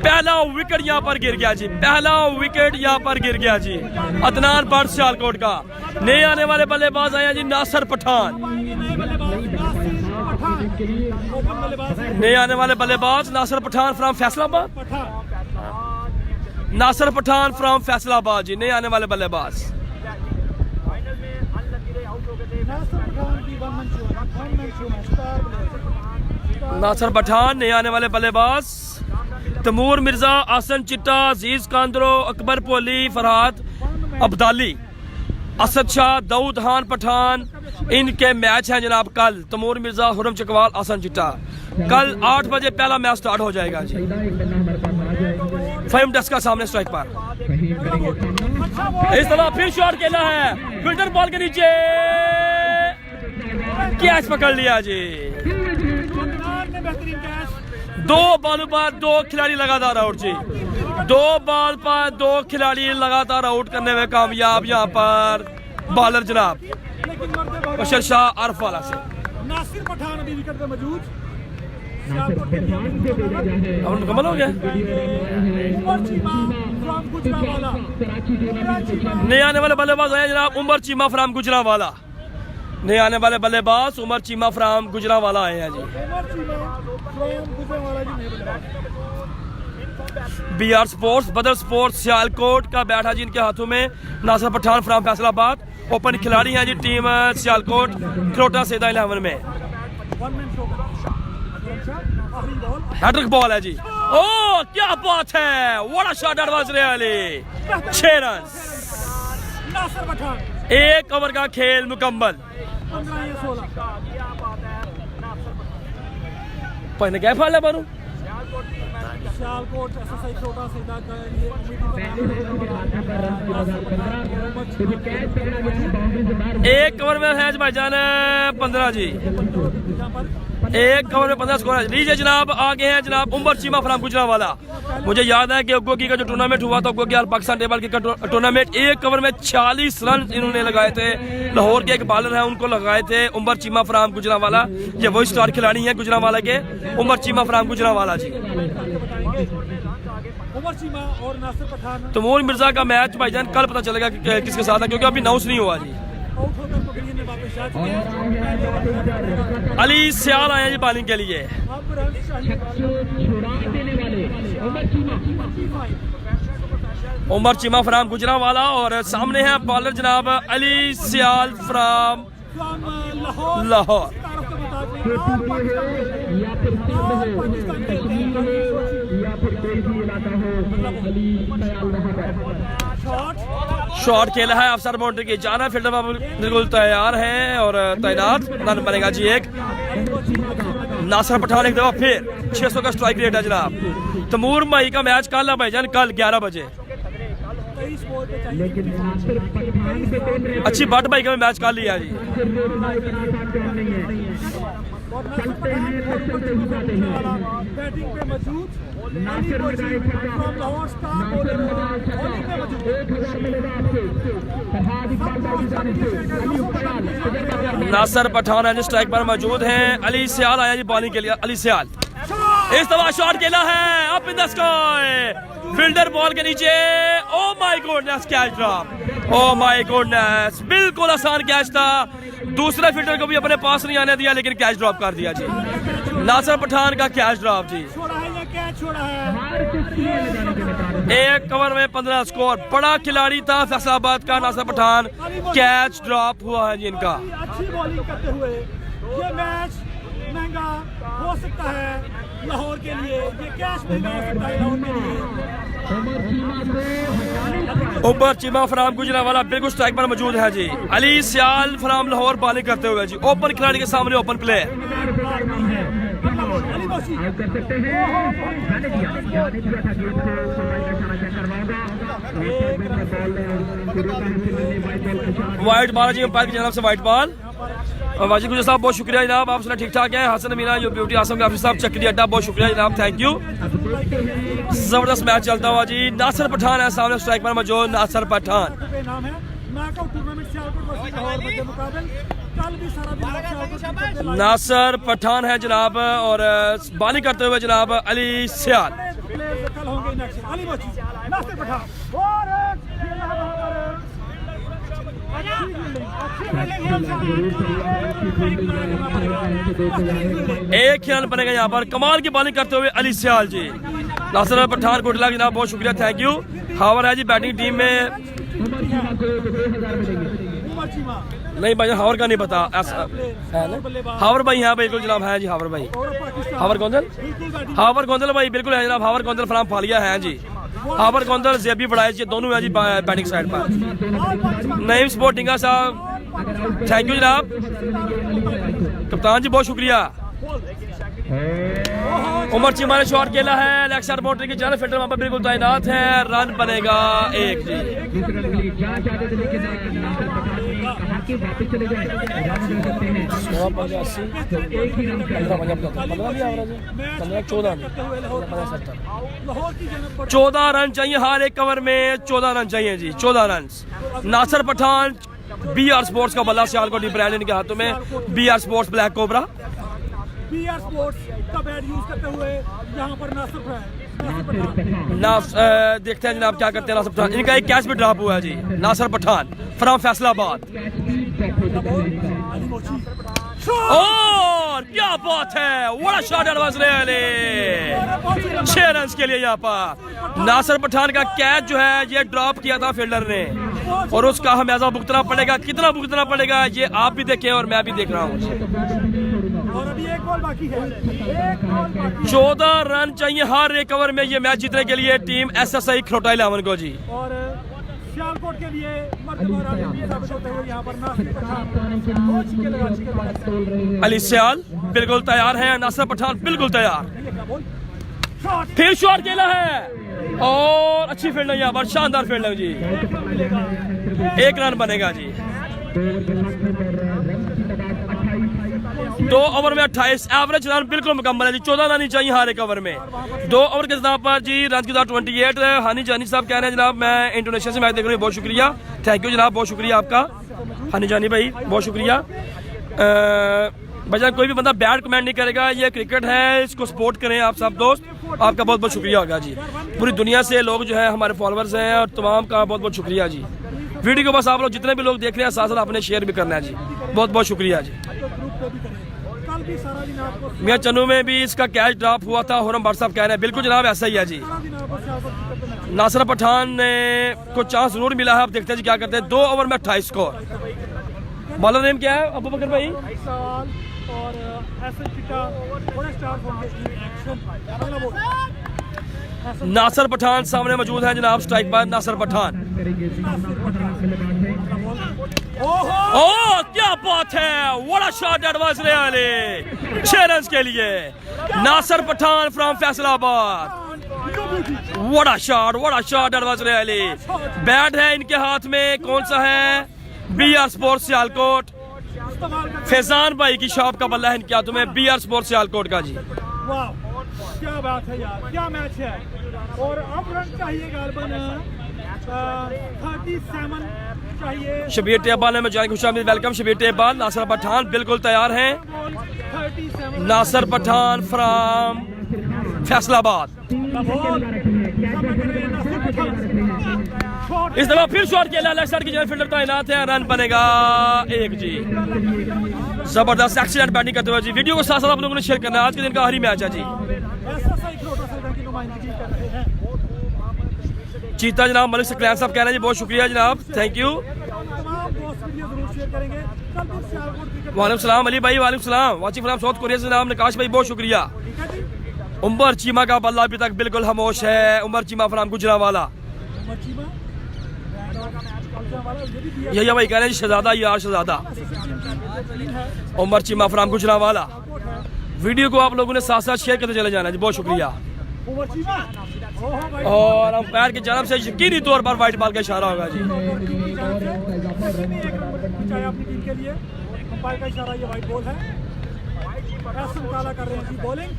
पहला विकेट यहाँ पर गिर गया जी, पहला विकेट यहाँ पर गिर गया जी। अदनान बट सियालकोट का। नए आने वाले बल्लेबाज आए हैं जी नासिर पठान। नए आने वाले बल्लेबाज नासिर पठान फ्रॉम फैसलाबाद। नासिर पठान फ्रॉम फैसलाबाद जी, नए आने वाले बल्लेबाज। नासिर पठान नए आने वाले बल्लेबाज। तैमूर मिर्जा, आसन चिट्टा, अजीज कांदरो, अकबर पोली, फरहाद अब्दाली, असद शाह, दाऊद खान पठान, इनके मैच हैं जनाब कल। तैमूर मिर्जा, हुरम चकवाल, आसन चिट्टा। कल 8 बजे पहला मैच स्टार्ट हो जाएगा जी। फहीम डस्का सामने स्ट्राइक पर। इस तरह फिर शॉट खेला है, फिल्टर बॉल के नीचे, कैच पकड़ लिया जी। 2 बॉल पर 2 खिलाड़ी लगातार आउट जी। 2 बॉल पर 2 खिलाड़ी लगातार आउट करने में कामयाब यहाँ पर बॉलर जनाब बशर शाह अरफ वाला से। नासिर पठान अभी विकेट पे मौजूद। अब मुकम्मल हो गया। नए आने वाले बल्लेबाज आए जनाब उमर चीमा फ्राम गुजरांवाला। नए आने वाले बल्लेबाज उमर चीमा फ्राम गुजरांवाला आए हैं जी। BR स्पोर्ट्स, बदर स्पोर्ट्स सियालकोट का बैठा जी इनके हाथों में। नासिर पठान फ्राम फैसलाबाद ओपन खिलाड़ी हैं जी टीम सियालकोट खरोटा सेदा 11 में। हैट्रिक बॉल है जी। ओ क्या बात है, what a shot advance really. 6 run, 1 over का खेल मुकम्मल। पहले क्या फाल है बारू? सियालकोट SSI खरोटा सेदा का ये एक ओवर में है भाईजान 15 जी। 1 ओवर में 15 स्कोर है। लीजिए जनाब आगे हैं जनाब उमर चीमा फ्राम गुजरांवाला। मुझे याद है कि उग्गोगी का जो टूर्नामेंट हुआ था, उग्गोगी पाकिस्तान टेबल की टूर्नामेंट, 1 ओवर में 40 रन इन्होंने लगाए थे। लाहौर के एक बॉलर हैं उनको लगाए थे, उमर चीमा फ्राम गुजरांवाला। ये वही स्टार खिलाड़ी हैं गुजरांवाला के, उमर चीमा फ्राम गुजरांवाला जी। उमर चीमा और नासिर पठान। तैमूर मिर्जा का मैच भाईजान कल पता चलेगा कि किसके साथ है, क्योंकि अभी अनाउंस नहीं हुआ जी। अली सियाल आए जी बॉलिंग के लिए। उमर चीमा फ्राम गुजरांवाला और सामने है बॉलर जनाब अली सियाल फ्राम लाहौर। या फिर सिंध हो, कश्मीर हो या फिर कोई भी इलाका हो, अली सयाल वहाँ पर शॉट खेला है अफसर बाउंड्री की जाना, फील्डर बिल्कुल तैयार है और तैनात। रन बनेगा जी एक। नासिर पठान एक दफा फिर 600 का स्ट्राइक रेट है जनाब। तैमूर भाई का मैच कल है भाईजान, कल 11 बजे। लेकिन नासिर पठान के टीम में अच्छी बट भाई का मैच कल लिया जी। चलते हैं तो चलते ही जाते हैं। बैटिंग पे मौजूद नासिर लगाए छक्का, नासिर लगाए छक्का, 1000 मिलेगा आपको। फरहाद इकबाल बाबू जाने से अली सयाल तजर्बा कर रहे हैं। नासिर पठान है जो स्ट्राइक पर मौजूद हैं। अली सियाल आया जी बॉलिंग के लिए। अली सियाल इस दफा शॉट खेला है up in the sky, fielder ball के नीचे। Oh my goodness, catch drop. Oh my goodness, बिल्कुल आसान कैच था। दूसरे फील्डर को भी अपने पास नहीं आने दिया लेकिन कैच ड्रॉप कर दिया जी। नासिर पठान का कैच ड्रॉप जी। छोड़ा है या कैच छोड़ा है? हार को सीने लगाने के बता रहे एक ओवर में 15 स्कोर। बड़ा खिलाड़ी था फैसलाबाद का नासिर पठान, कैच ड्रॉप हुआ है जी इनका। अच्छी बॉलिंग करते हुए ये मैच महंगा हो सकता है लाहौर के लिए। ये कैच महंगा हो सकता है लाहौर के लिए। उमर चीमा को हटाने का ऊपर चीमा फराम गुजरावाला बिल्कुल स्ट्राइक पर मौजूद है जी। अली सियाल फराम लाहौर बॉलिंग करते हुए जी। ओपन खिलाड़ी के सामने open play. Ali Bakhshi out कर सकते हैं। जाने दिया था गेंद को सफाई का इशारा चेक करवाऊंगा। एक में बॉल शुरू का है, वाइट बॉल का इशारा। वाइट बॉल जी अंपायर की जानब से वाइट बॉल। वाजिद गुजर साहब बहुत शुक्रिया जनाब, आप सुना ठीक ठाक है। हसन अमीना यो ब्यूटी आसम काफी साहब चक्री अड्डा बहुत शुक्रिया जनाब, थैंक यू। जबरदस्त मैच चलता हुआ जी। नासिर पठान है सामने स्ट्राइक पर मौजूद। नासिर पठान पे नाम है knockout tournament Sialkot versus Lahore मध्य मुकाबल। कल भी सारा दिन सियालकोट के नासिर पठान है जनाब और बॉलिंग करते हुए जनाब अली सियाल। प्लेयर्स कल होंगे इन एक्शन। अली बख्शी, नासिर पठान और खेला है वहाँ पर। एक रन बनेगा यहाँ पर। कमाल की बॉलिंग करते हुए अली सियाल जी। नासिर पठान को गुड लक जनाब, बहुत शुक्रिया, थैंक यू। हावर है जी बैटिंग टीम में। उमर चीमा को 2000 मिलेंगे। उमर चीमा नहीं भाई हावर का नहीं पता ऐसा है ना। हावर भाई यहाँ बिल्कुल जनाब है जी। हावर भाई, और पाकिस्तान हावर गोंदल, बिल्कुल बैटिंग हावर गोंदल भाई बिल्कुल है जनाब। हावर गोंदल फराम फालिया है जी। हावर गोंदल जेबी बड़ाई जी दोनों है जी बैटिंग साइड पर। नईम स्पोर्टिंगा साहब थैंक यू जनाब। कप्तान जी बहुत शुक्रिया। उमर चीमा ने शॉट खेला है, लेग साइड बाउंड्री की जाने, फील्डर वहां पर बिल्कुल तैनात है। रन बनेगा एक जी। दूसरे रन के लिए जहाँ चाहते थे लेकिन नासिर पठान ने कहा कि वापस चले जाए, रन कर सकते हैं। तो एक ही रन का 14 रन चाहिए हर एक ओवर में। 14 रन चाहिए जी, 14 run. Nasir Pathan BR sports का बल्ला सियालकोट ब्रांड इनके हाथों में। BR sports black cobra. BR sports का बैट यूज करते हुए यहाँ पर नासिर पठान देखते हैं जनाब क्या करते हैं नासिर पठान। इनका एक कैच भी ड्रॉप हुआ है जी। नासिर पठान फ्रॉम फैसलाबाद। अली बख्शी और क्या बात है, व्हाट अ शॉट एडवांस ले 6 रन के लिए यहाँ पर। नासिर पठान का कैच जो है ये ड्रॉप किया था फील्डर ने और उसका हमेशा भुगतना पड़ेगा। कितना भुगतना पड़ेगा ये आप भी देखें और मैं भी देख रहा हूँ। और अभी एक बॉल बाकी है। एक बॉल बाकी 14 रन चाहिए हर एक ओवर में ये मैच जीतने के लिए टीम SSI खरोटा 11 को जी। और सियालकोट के लिए मर्द साबित होते हुए यहाँ पर नासिर पठान अली सियाल बिल्कुल तैयार है। नासिर पठान बिल्कुल तैयार। फिर शॉट खेला है और अच्छी फील्ड है यहाँ पर, शानदार फील्ड है जी। 1 रन बनेगा जी। 2 ओवर में 28 एवरेज रन बिल्कुल मुकम्मल है जी। 14 रन ही चाहिए हर एक ओवर में। 2 ओवर के जनाब पर जी रन की 28। हानी जानी साहब कह रहे हैं जनाब मैं इंडोनेशिया से मैच देख रही हूँ, बहुत शुक्रिया, थैंक यू जनाब, बहुत शुक्रिया आपका हानी जानी भाई, बहुत शुक्रिया। भैया कोई भी बंदा बैड कमेंट नहीं करेगा, ये क्रिकेट है, इसको सपोर्ट करें आप सब दोस्त, आपका बहुत बहुत शुक्रिया होगा जी। पूरी दुनिया से लोग जो है हमारे फॉलोअर्स हैं और तमाम का बहुत बहुत शुक्रिया जी। वीडियो को बस आप लोग जितने भी लोग देख रहे हैं साथ साथ आपने शेयर भी करना है जी, बहुत बहुत शुक्रिया जी। मियाँ चन्नू में भी इसका कैच ड्रॉप हुआ था, हुरम भट्ट साहब कह रहे हैं, बिल्कुल जनाब ऐसा ही है जी। नासिर पठान ने को चांस जरूर मिला है, अब देखते हैं जी क्या करते हैं। 2 ओवर में 28 स्कोर। बॉलर नेम क्या है अबू बकर भाई? और ऐसे चिट्टा बड़े स्टार होंगे इन एक्शन। अगला बॉल नासिर पठान सामने मौजूद है जनाब, स्ट्राइक पर नासिर पठान। ओह क्या बात है, बड़ा शॉट एडवांस रियाली 6 रन के लिए नासिर पठान फ्रॉम फैसलाबाद। बड़ा शॉट एडवांस रियाली। बैट है इनके हाथ में, कौन सा है, BR स्पोर्ट्स सियालकोट। फैजान भाई की शॉप का बल्ला है इनके हाथों में, BR स्पोर्ट्स सियालकोट का जी। वाह क्या बात है यार, क्या मैच है। और अब रन चाहिए गालबन 37 चाहिए। शबीर टेबाल में जाएंगे, खुशामदीद, वेलकम शबीर टेबाल। नासिर पठान बिल्कुल तैयार हैं। 37 नासिर पठान फ्रॉम फैसलाबाद। इस दफा फिर शॉट खेला, लेफ्ट साइड की जगह फील्डर तैनात है, रन बनेगा 1 जी। जबरदस्त एक्सीलेंट बैटिंग करते हुए जी। वीडियो को साथ साथ आप लोगों ने शेयर करना है, आज के दिन का आखिरी मैच है जी। चीता जनाब मलिक सकलैन साहब कह रहे हैं जी, बहुत शुक्रिया जनाब, थैंक यू। वालेकुम सलाम अली भाई, वालेकुम सलाम। वाचिंग फ्रॉम साउथ कोरिया से जनाब नकाश भाई, बहुत शुक्रिया। उमर चीमा का बल्ला अभी तक बिल्कुल खामोश है। उमर चीमा फ्रॉम गुजरावाला। यही भाई कह रहे हैं जी, शहजादा यार शहजादा। उमर चीमा फ्रॉम गुजरावाला। वीडियो को आप लोगों ने साथ साथ शेयर करते चले जाना जी, बहुत शुक्रिया। और अंपायर की जानब से यकीनी तौर पर व्हाइट बॉल का इशारा होगा जी। अपनी टीम के लिए अंपायर का इशारा, ये व्हाइट बॉल है। काला कर रहे हैं जी बॉलिंग।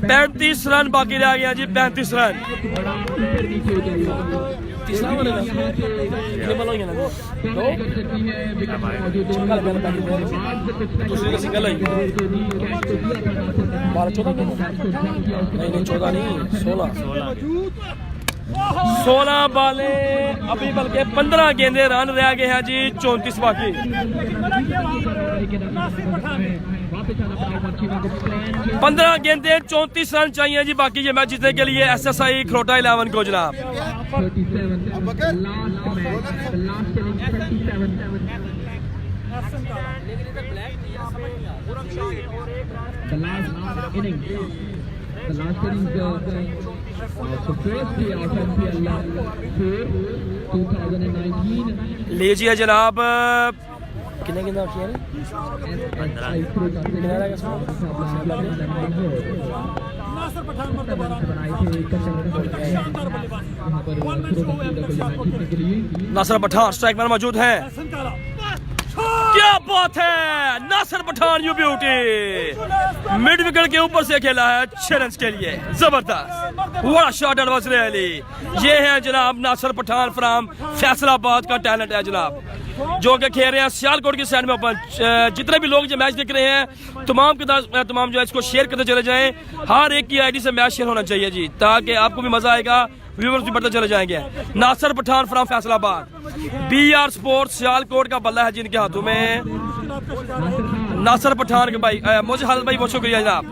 35 रन बाकी रह गया जी, 35 रन। दूसरी का सिंगल है, 14 नहीं 16 बालें अभी, बल्कि 15 गेंदे, रन रह गए हैं जी 34 बाकी। 15 गेंदे 34 रन चाहिए जी बाकी ये मैच जीतने के लिए SSI खरोटा 11 को जनाब। The last innings of the first day of MPL 4 2019. लीजिए जनाब, कितने गेंद बाकी हैं? नासिर पठान नासिर पठान स्ट्राइक पर मौजूद है। क्या बात है, Nasir Pathan you beauty mid wicket के ऊपर से खेला है 6 रन के लिए, जबरदस्त। बड़ा शॉट एडवांस रैली। ये है जनाब नासिर पठान फ्रॉम फैसलाबाद का टैलेंट है जनाब, जो कि खेल रहे हैं सियालकोट की साइड में ओपन। जितने भी लोग जो मैच देख रहे हैं तमाम जो है इसको शेयर करते चले जाएं। हर एक की आईडी से मैच शेयर होना चाहिए जी, ताकि आपको भी मजा आएगा, व्यूअर्स भी बढ़ते चले जाएंगे। Nasir Pathan from Faisalabad, BR sports Sialkot का बल्ला है जिनके हाथों में। नासिर पठान के भाई मुझे हाल भाई बहुत शुक्रिया जनाब।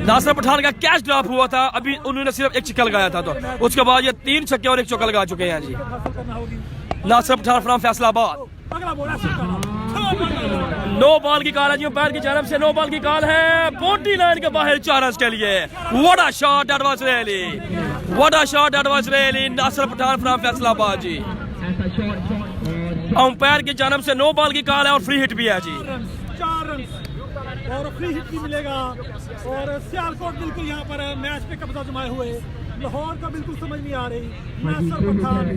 नासिर पठान का कैच ड्रॉप हुआ था, अभी उन्होंने सिर्फ 1 छक्का लगाया था, तो उसके बाद ये 3 छक्के और 1 चौका लगा चुके हैं जी। Nasir Pathan from Faisalabad. No ball की कॉल है जी, अंपायर की जानब से नो बॉल की कॉल है। बाउंड्री लाइन के बाहर 4 रन के लिए। What a shot advance rally, what a shot advance rally. Nasir Pathan from Faisalabad जी। अंपायर की जानब से नो बॉल की कॉल है और फ्री हिट भी है जी। 4 रन और फ्री हिट भी मिलेगा। और सियालकोट बिल्कुल यहाँ पर मैच पे कब्जा जमाए हुए, लाहौर का बिल्कुल समझ नहीं आ रही। Nasir Pathan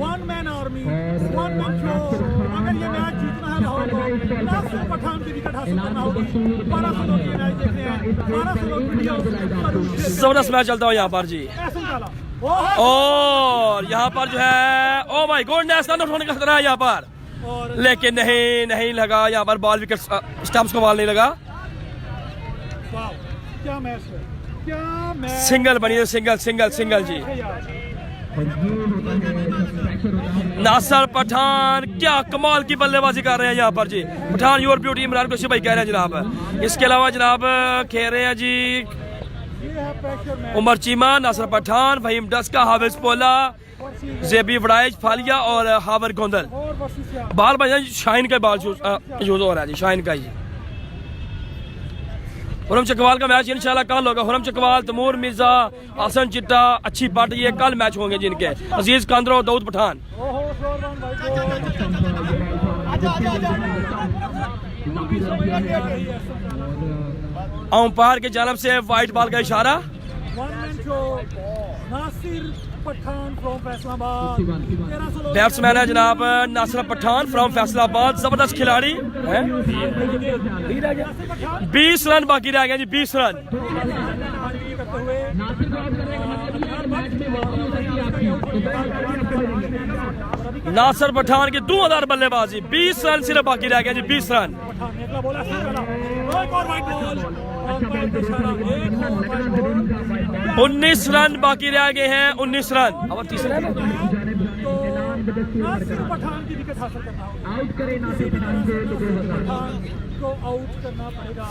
1 man army 1 man show. अगर ये मैच जीतना है लाहौर को, नासिर पठान की विकेट हासिल करना होगी। 1200 लोग ये मैच देख रहे हैं, 1200 लोग वीडियो जबरदस्त मैच चलता है यहाँ पर जी। और यहाँ पर जो है oh my God national out होने का खतरा है यहाँ पर, लेकिन नहीं लगा यहाँ पर, बॉल विकेट स्टंप्स को बॉल नहीं लगा। क्या मैच है, क्या मैच। सिंगल बनी है, सिंगल जी। नासिर पठान क्या कमाल की बल्लेबाजी कर रहे हैं यहाँ पर जी। पठान योर ब्यूटी इमरान कौशिक भाई कह रहे हैं जनाब। इसके अलावा जनाब खेल रहे हैं जी उमर चीमा, नासिर पठान, फहीम डस्का, हाफिज पोला, जेबी वड़ाइज फालिया और हावर गोंदल। और वर्सेस यार बाल भाई शाइन का बाल यूज हो रहा है जी, शाइन का ही। हुरम चकवाल का मैच इंशाल्लाह कल होगा। हुरम चकवाल, तैमूर मिर्जा, हसन चिट्टा, अच्छी बट, ये कल मैच होंगे जिनके। अजीज कांद्रो, दाऊद पठान। ओहो शोरबान भाई आजा अंपायर के जानब से वाइट बॉल का इशारा। One man show Nasir Pathan from Faisalabad. Batsman है जनाब नासिर पठान फ्रॉम फैसलाबाद। जबरदस्त खिलाड़ी है। 20 रन बाकी रह गए जी, 20 रन। नासिर पठान की 2000 बल्लेबाजी, 20 रन सिर्फ बाकी रह गए जी, 20 रन। 19 रन बाकी रह गए हैं, 19 रन। अब तीसरा है नासिर पठान की विकेट हासिल करना होगा, आउट करे नासिर पठान को आउट करना पड़ेगा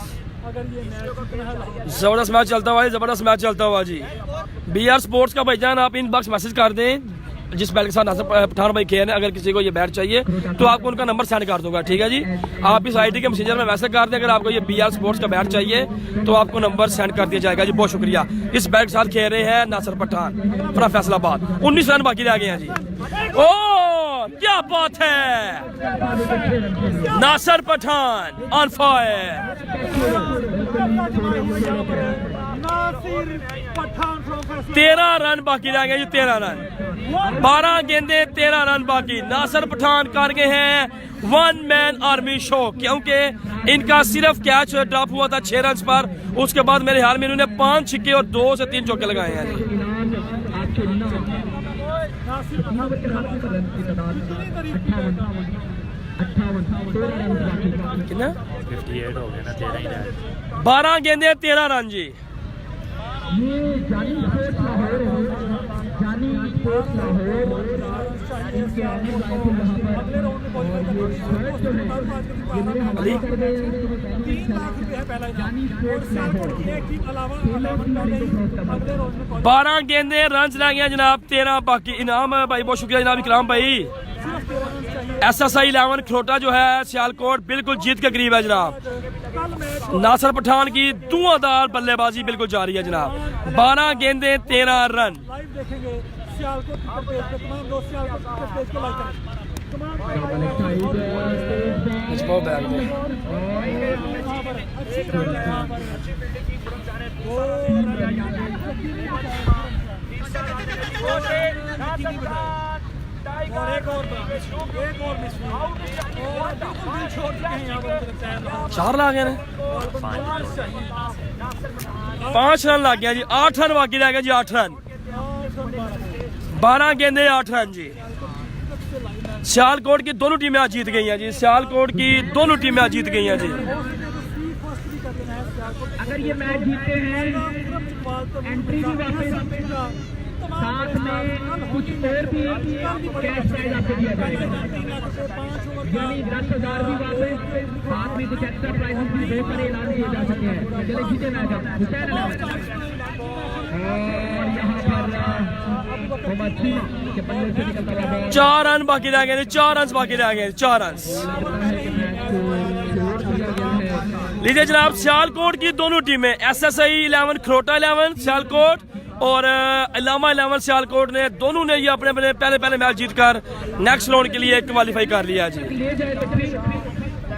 अगर ये मैच जीतना है। जबरदस्त मैच चलता हुआ है, जबरदस्त मैच चलता हुआ जी। BR स्पोर्ट्स का भाईजान आप इनबॉक्स मैसेज कर दें जिस बैट के साथ नासिर पठान भाई खेल रहे हैं। अगर किसी को ये बैट चाहिए तो आपको उनका नंबर सेंड कर दूंगा, ठीक है जी। आप इस आईडी के मैसेंजर में मैसेज कर दें अगर आपको ये BR स्पोर्ट्स का बैट चाहिए तो आपको नंबर सेंड कर दिया जाएगा जी। बहुत शुक्रिया। इस बैट के साथ खेल रहे हैं नासिर पठान फ्रॉम फैसलाबाद। 19 रन बाकी रह गए हैं जी। ओ क्या बात है, Nasir Pathan on fire. Nasir Pathan from Faisalabad 13 run बाकी रह गए जी, 13 रन। 12 गेंदे, 13 रन बाकी। नासिर पठान कर गए हैं 1 मैन आर्मी शो, क्योंकि इनका सिर्फ कैच ड्रॉप हुआ था 6 रन पर। उसके बाद मेरे ख्याल में इन्होंने 5 छक्के और 2 से 3 चौके लगाए हैं जी। कितना 58 हो गया ना, 13 ही रह 12 गेंदे, 13 रन जी। अली 12 गेंदे, रन रह गए जनाब, 13 बाकी। इनाम है भाई, बहुत शुक्रिया जनाब इकराम भाई। SSI 11 खरोटा जो है सियालकोट बिल्कुल जीत के करीब है जनाब। नासिर पठान की धुआंधार बल्लेबाजी बिल्कुल जारी है जनाब। 12 गेंदे, 13 रन। लाइव देखेंगे सियालकोट क्रिकेट पेज पे, तमाम दोस्त सियालकोट क्रिकेट पेज को लाइक करें। और एक और मिस हुई और बिल्कुल दिल छोड़ चुके हैं यहाँ पर मुझे लगता है। 4 ला गए 5 रन लग गया जी। 8 रन बाकी रह गए जी, 8 रन। 12 गेंदे, 8 रन जी। सियालकोट की दोनों टीमें आज जीत गई हैं जी। सियालकोट की दोनों टीमें आज जीत गई हैं जी। अगर ये मैच जीतते हैं एंट्री भी वापस, साथ में कुछ और भी कैश प्राइज आपको दिया जाएगा, यानी 10,000 भी वापस, साथ में कुछ एक्स्ट्रा प्राइजेस भी बहुत सारे ऐलान किए जा सकते हैं। चले जीते मैच अब हुसैन और यहाँ पर मोहम्मद चीमा के बल्ले से निकलता हुआ बॉल। 4 रन बाकी रह गए, 4 रन बाकी रह गए, 4 रन। लीजिए जनाब, सियालकोट की दोनों टीमें SSI 11 खरोटा 11 सियालकोट और इलामा 11 सियालकोट ने दोनों ने ये अपने अपने पहले मैच जीतकर नेक्स्ट राउंड के लिए क्वालिफाई कर लिया जी।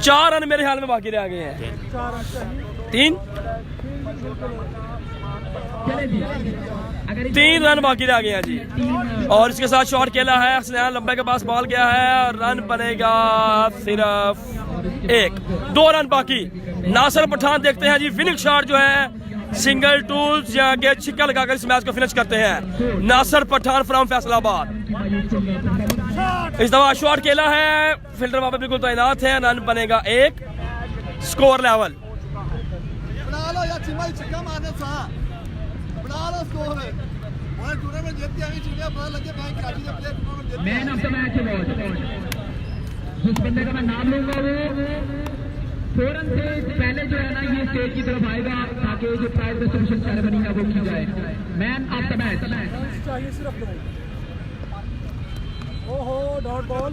4 रन मेरे ख्याल में बाकी रह गए हैं, 3 रन बाकी रह गए हैं जी। और इसके साथ शॉट खेला है हसनैन, लंबे के पास बॉल गया है और रन बनेगा सिर्फ 1। 2 रन बाकी। नासिर पठान देखते हैं जी, विनिंग शॉट जो है सिंगल टूल्स या के छिक्का लगाकर इस मैच को फिनिश करते हैं। नासिर पठान फ्रॉम फैसलाबाद इस दफा शॉट खेला है, फील्डर वहां पे बिल्कुल तैनात है। रन बनेगा 1, score level. Man of the match award जिस बंदे का मैं नाम लूंगा वो फौरन से पहले जो है ना ये स्टेज की तरफ आएगा ताकि जो प्राइज डिस्ट्रीब्यूशन सेरेमनी है वो की जाए। मैन ऑफ द मैच चाहिए सिर्फ dot ball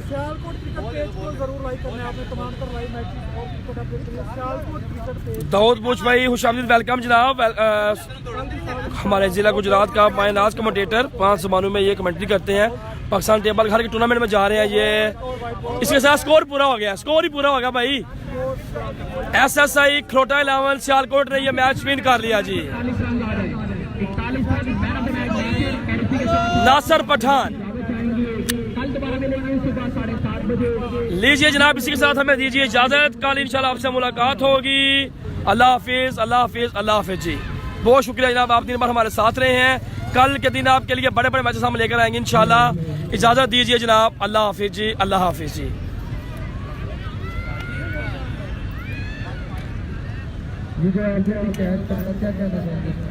Sialkot cricket page को जरूर लाइक करना है आपने, तमाम तर लाइव मैच और क्रिकेट अपडेट के लिए सियालकोट क्रिकेट पेज। दाऊद बूच भाई खुशामदीद, वेलकम जनाब। हमारे जिला गुजरात का मायनाज कमेंटेटर 5 ज़बानों में ये कमेंट्री करते हैं। पाकिस्तान टेबल घर के टूर्नामेंट में जा रहे हैं ये, इसके साथ स्कोर पूरा हो गया, स्कोर ही पूरा हो गया भाई। SSI खरोटा 11 सियालकोट ने ये मैच विन कर लिया जी। नासर पठान लीजिए जनाब, इसी के साथ हमें दीजिए इजाजत, कल इंशाल्लाह आपसे मुलाकात होगी। अल्लाह हाफिज, अल्लाह हाफिज, अल्लाह हाफिज जी। बहुत शुक्रिया जनाब, आप दिन भर हमारे साथ रहे हैं। कल के दिन आपके लिए बड़े बड़े मैचेस हम लेकर आएंगे इंशाल्लाह। इजाजत दीजिए जनाब, अल्लाह हाफिज जी, अल्लाह हाफिज जी। ये जो क्या कहना चाहते हैं